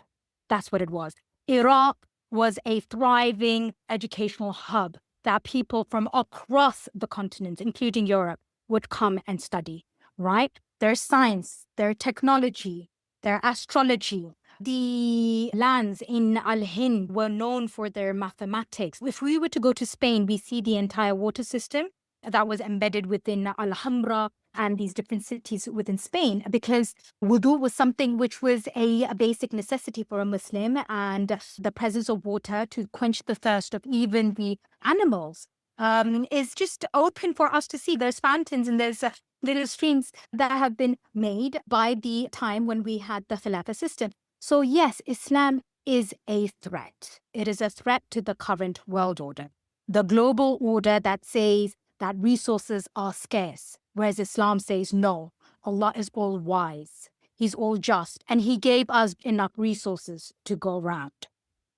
That's what it was. Iraq was a thriving educational hub that people from across the continent, including Europe, would come and study, right? Their science, their technology, their astrology. The lands in Al-Hind were known for their mathematics. If we were to go to Spain, we see the entire water system that was embedded within Alhambra and these different cities within Spain, because wudu was something which was a basic necessity for a Muslim, and the presence of water to quench the thirst of even the animals is just open for us to see. There's fountains and there's little streams that have been made by the time when we had the Khilafah system. So yes, Islam is a threat. It is a threat to the current world order. The global order that says that resources are scarce, whereas Islam says, no, Allah is all wise. He's all just, and he gave us enough resources to go around.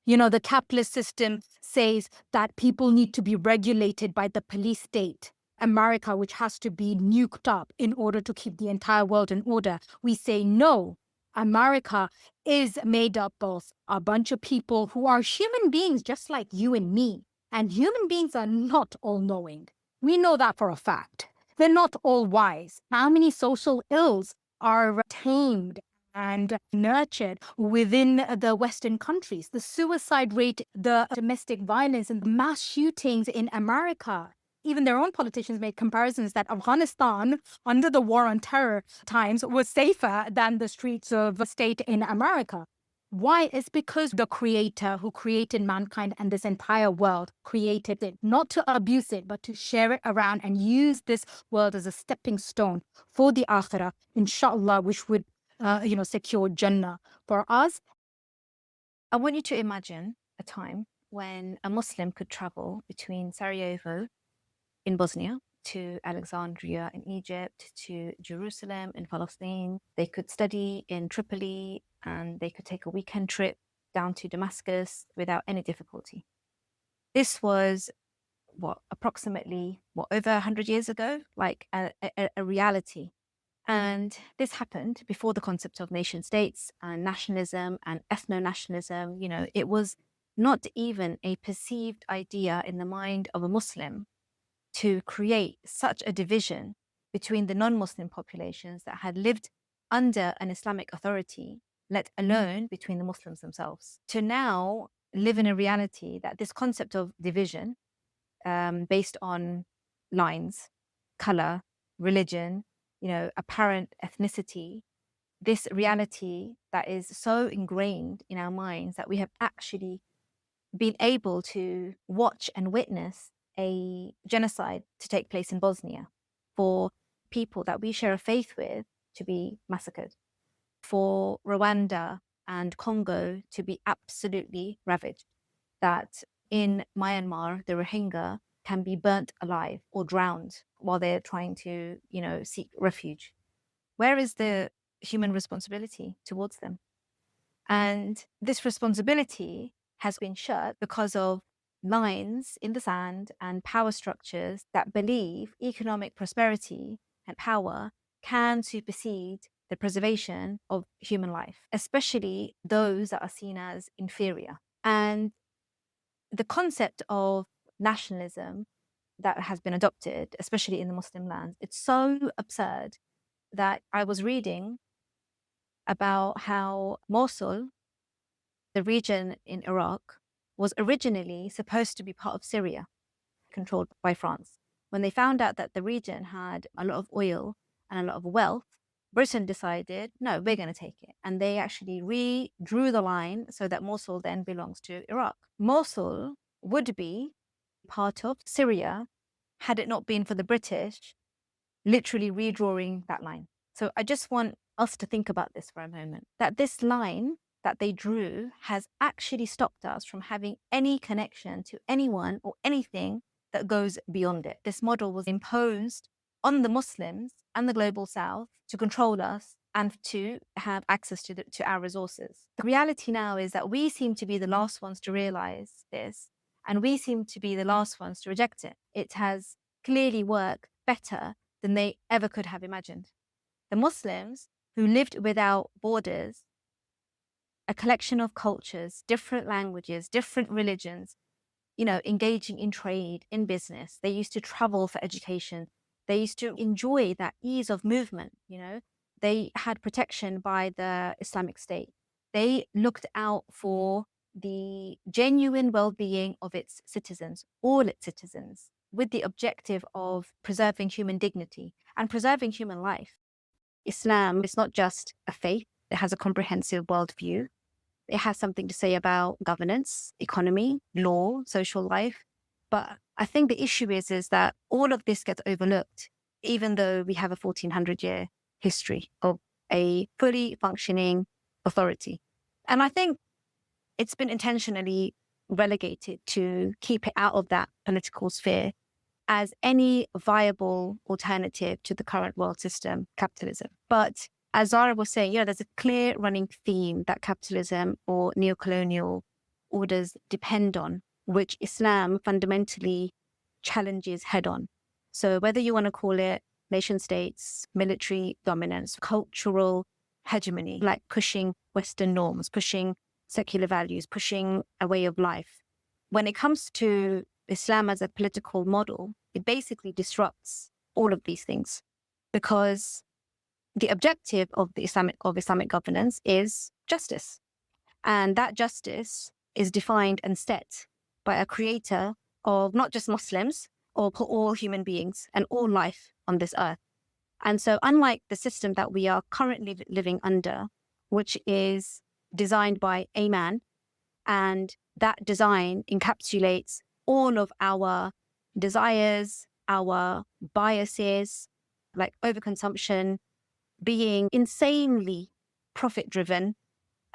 You know, the capitalist system says that people need to be regulated by the police state. America, which has to be nuked up in order to keep the entire world in order. We say, no, America is made up of a bunch of people who are human beings just like you and me. And human beings are not all-knowing. We know that for a fact. They're not all wise. How many social ills are tamed and nurtured within the Western countries? The suicide rate, the domestic violence, and the mass shootings in America. Even their own politicians made comparisons that Afghanistan, under the war on terror times, was safer than the streets of a state in America. Why? It's because the creator who created mankind and this entire world created it, not to abuse it, but to share it around and use this world as a stepping stone for the akhirah, inshallah, which would, secure Jannah for us. I want you to imagine a time when a Muslim could travel between Sarajevo in Bosnia to Alexandria in Egypt, to Jerusalem in Palestine. They could study in Tripoli and they could take a weekend trip down to Damascus without any difficulty. This was approximately over 100 years ago, like a reality. And this happened before the concept of nation states and nationalism and ethnonationalism. You know, it was not even a perceived idea in the mind of a Muslim to create such a division between the non-Muslim populations that had lived under an Islamic authority, let alone between the Muslims themselves. To now live in a reality that this concept of division based on lines, color, religion, apparent ethnicity, this reality that is so ingrained in our minds that we have actually been able to watch and witness a genocide to take place in Bosnia, for people that we share a faith with to be massacred, for Rwanda and Congo to be absolutely ravaged, that in Myanmar, the Rohingya can be burnt alive or drowned while they're trying to, seek refuge. Where is the human responsibility towards them? And this responsibility has been shut because of lines in the sand and power structures that believe economic prosperity and power can supersede the preservation of human life, especially those that are seen as inferior. And the concept of nationalism that has been adopted, especially in the Muslim lands, it's so absurd that I was reading about how Mosul, the region in Iraq, was originally supposed to be part of Syria, controlled by France. When they found out that the region had a lot of oil and a lot of wealth, Britain decided, no, we're going to take it. And they actually redrew the line so that Mosul then belongs to Iraq. Mosul would be part of Syria had it not been for the British literally redrawing that line. So I just want us to think about this for a moment, that this line that they drew has actually stopped us from having any connection to anyone or anything that goes beyond it. This model was imposed on the Muslims and the global South to control us and to have access to our resources. The reality now is that we seem to be the last ones to realize this, and we seem to be the last ones to reject it. It has clearly worked better than they ever could have imagined. The Muslims who lived without borders, a collection of cultures, different languages, different religions, engaging in trade, in business. They used to travel for education. They used to enjoy that ease of movement. They had protection by the Islamic State. They looked out for the genuine well-being of its citizens, all its citizens, with the objective of preserving human dignity and preserving human life. Islam is not just a faith. It has a comprehensive worldview. It has something to say about governance, economy, law, social life. But I think the issue is that all of this gets overlooked, even though we have a 1400-year history of a fully functioning authority. And I think it's been intentionally relegated to keep it out of that political sphere as any viable alternative to the current world system, capitalism. But as Zara was saying, there's a clear running theme that capitalism or neocolonial orders depend on, which Islam fundamentally challenges head on. So whether you want to call it nation states, military dominance, cultural hegemony, like pushing Western norms, pushing secular values, pushing a way of life. When it comes to Islam as a political model, it basically disrupts all of these things, because the objective of Islamic governance is justice. And that justice is defined and set by a creator of not just Muslims, or all human beings and all life on this earth. And so unlike the system that we are currently living under, which is designed by a man, and that design encapsulates all of our desires, our biases, like overconsumption, being insanely profit-driven,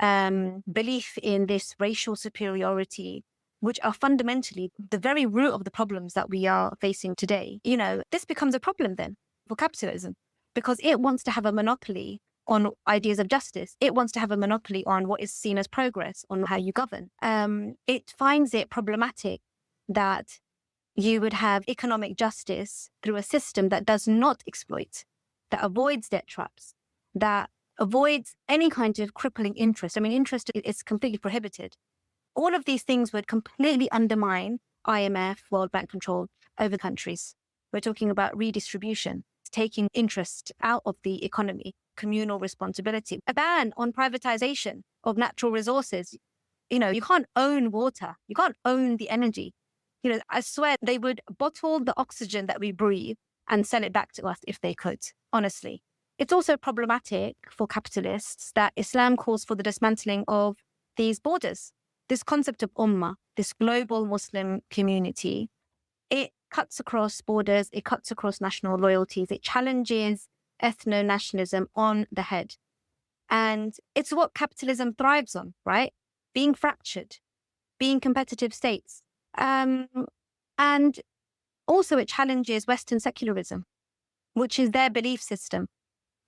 belief in this racial superiority, which are fundamentally the very root of the problems that we are facing today. This becomes a problem then for capitalism, because it wants to have a monopoly on ideas of justice. It wants to have a monopoly on what is seen as progress, on how you govern. It finds it problematic that you would have economic justice through a system that does not exploit, that avoids debt traps, that avoids any kind of crippling interest. Interest is completely prohibited. All of these things would completely undermine IMF, World Bank control over countries. We're talking about redistribution, taking interest out of the economy, communal responsibility, a ban on privatization of natural resources. You can't own water. You can't own the energy. I swear they would bottle the oxygen that we breathe and sell it back to us if they could, honestly. It's also problematic for capitalists that Islam calls for the dismantling of these borders. This concept of ummah, this global Muslim community, it cuts across borders, it cuts across national loyalties, it challenges ethnonationalism on the head. And it's what capitalism thrives on, right? Being fractured, being competitive states. And also it challenges Western secularism, which is their belief system,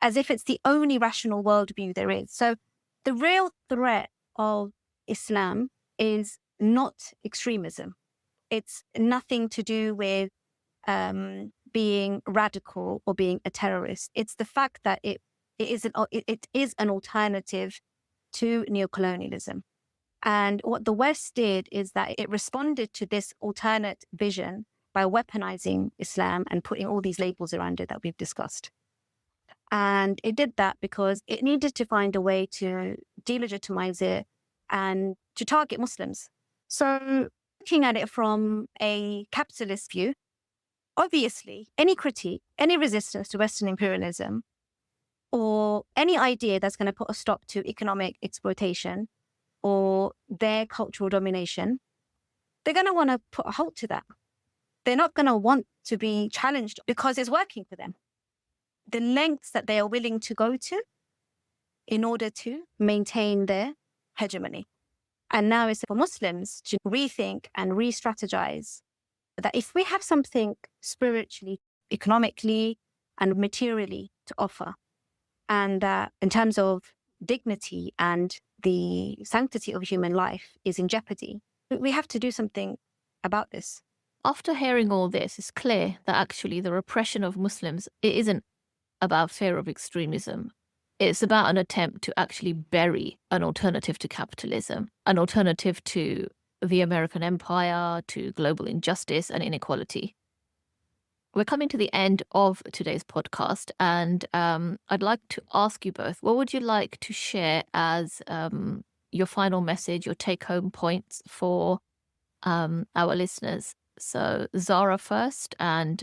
as if it's the only rational worldview there is. So the real threat of Islam is not extremism. It's nothing to do with being radical or being a terrorist. It's the fact that it is an alternative to neocolonialism. And what the West did is that it responded to this alternate vision by weaponizing Islam and putting all these labels around it that we've discussed. And it did that because it needed to find a way to delegitimize it and to target Muslims. So looking at it from a capitalist view, obviously any critique, any resistance to Western imperialism, or any idea that's going to put a stop to economic exploitation or their cultural domination, they're going to want to put a halt to that. They're not going to want to be challenged because it's working for them. The lengths that they are willing to go to in order to maintain their hegemony. And now it's for Muslims to rethink and re-strategize that if we have something spiritually, economically, and materially to offer, and that in terms of dignity and the sanctity of human life is in jeopardy, we have to do something about this. After hearing all this, it's clear that actually the repression of Muslims, it isn't about fear of extremism. It's about an attempt to actually bury an alternative to capitalism, an alternative to the American empire, to global injustice and inequality. We're coming to the end of today's podcast, and I'd like to ask you both, what would you like to share as your final message, your take-home points for our listeners? So Zara first, and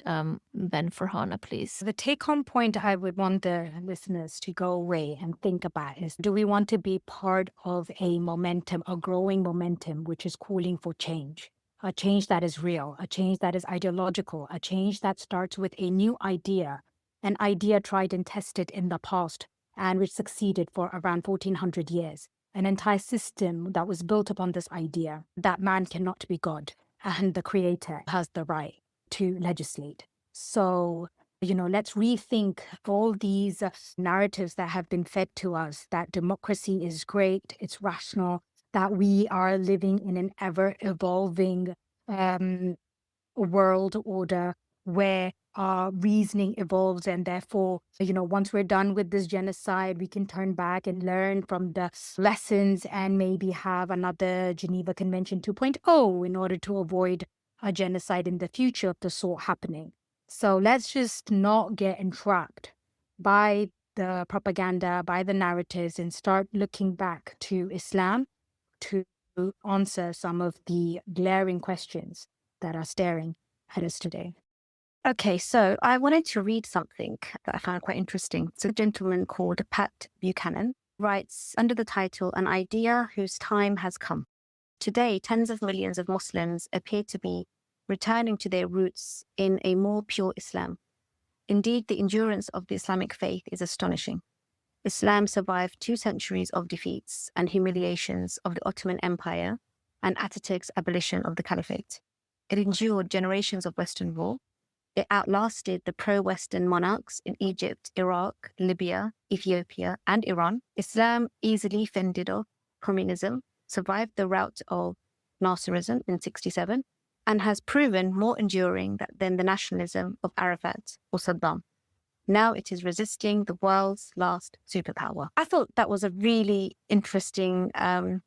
then Farhana, please. The take-home point I would want the listeners to go away and think about is, do we want to be part of a momentum, a growing momentum, which is calling for change? A change that is real, a change that is ideological, a change that starts with a new idea, an idea tried and tested in the past and which succeeded for around 1400 years. An entire system that was built upon this idea that man cannot be God and the creator has the right to legislate. So, let's rethink all these narratives that have been fed to us, that democracy is great, it's rational, that we are living in an ever-evolving world order where our reasoning evolves, and therefore, once we're done with this genocide, we can turn back and learn from the lessons and maybe have another Geneva Convention 2.0 in order to avoid a genocide in the future of the sort happening. So let's just not get entrapped by the propaganda, by the narratives, and start looking back to Islam to answer some of the glaring questions that are staring at us today. Okay, so I wanted to read something that I found quite interesting. It's a gentleman called Pat Buchanan, writes under the title, "An Idea Whose Time Has Come." Today, tens of millions of Muslims appear to be returning to their roots in a more pure Islam. Indeed, the endurance of the Islamic faith is astonishing. Islam survived 2 centuries of defeats and humiliations of the Ottoman Empire and Ataturk's abolition of the Caliphate. It endured generations of Western rule. It outlasted the pro-Western monarchs in Egypt, Iraq, Libya, Ethiopia, and Iran. Islam easily fended off communism, survived the rout of Nasserism in 1967, and has proven more enduring than the nationalism of Arafat or Saddam. Now it is resisting the world's last superpower. I thought that was a really interesting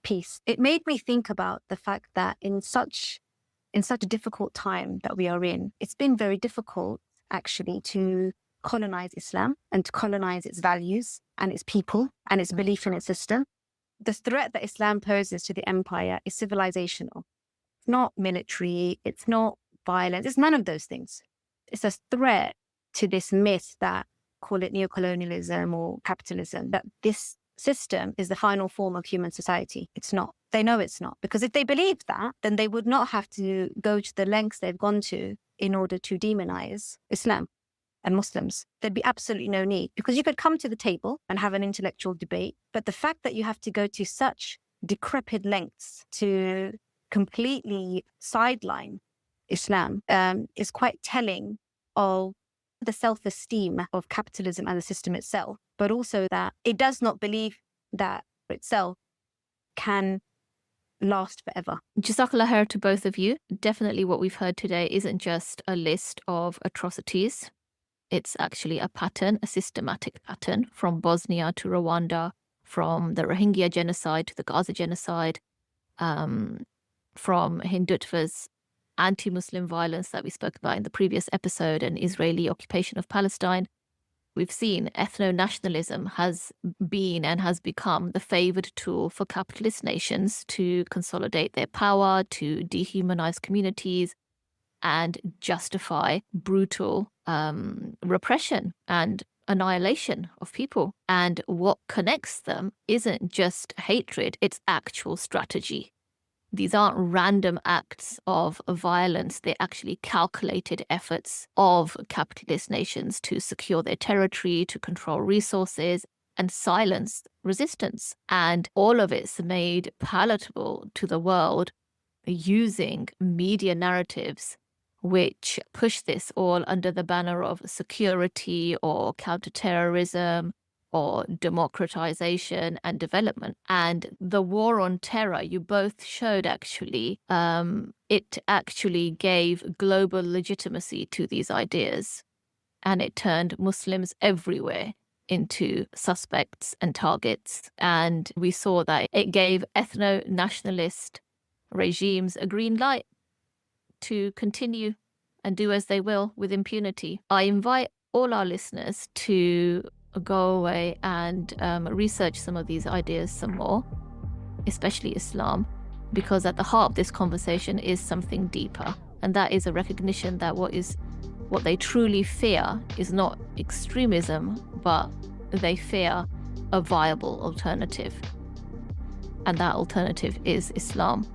piece. It made me think about the fact that in such a difficult time that we are in, it's been very difficult actually to colonize Islam and to colonize its values and its people and its belief in its system. The threat that Islam poses to the empire is civilizational. It's not military, it's not violence, it's none of those things. It's a threat to this myth that, call it neocolonialism or capitalism, that this system is the final form of human society. It's not. They know it's not. Because if they believed that, then they would not have to go to the lengths they've gone to in order to demonize Islam and Muslims. There'd be absolutely no need, because you could come to the table and have an intellectual debate. But the fact that you have to go to such decrepit lengths to completely sideline Islam is quite telling of the self-esteem of capitalism and the system itself, but also that it does not believe that itself can last forever. Jazakallah khair to both of you. Definitely what we've heard today isn't just a list of atrocities. It's actually a pattern, a systematic pattern, from Bosnia to Rwanda, from the Rohingya genocide to the Gaza genocide, from Hindutva's anti-Muslim violence that we spoke about in the previous episode and Israeli occupation of Palestine. We've seen ethnonationalism has been and has become the favored tool for capitalist nations to consolidate their power, to dehumanize communities, and justify brutal repression and annihilation of people. And what connects them isn't just hatred, it's actual strategy. These aren't random acts of violence. They're actually calculated efforts of capitalist nations to secure their territory, to control resources, and silence resistance. And all of it's made palatable to the world using media narratives which push this all under the banner of security or counterterrorism or democratization and development. And the war on terror, you both showed actually, it actually gave global legitimacy to these ideas. And it turned Muslims everywhere into suspects and targets. And we saw that it gave ethno-nationalist regimes a green light to continue and do as they will with impunity. I invite all our listeners to go away and research some of these ideas some more, especially Islam, because at the heart of this conversation is something deeper, and that is a recognition that what they truly fear is not extremism, but they fear a viable alternative, and that alternative is Islam.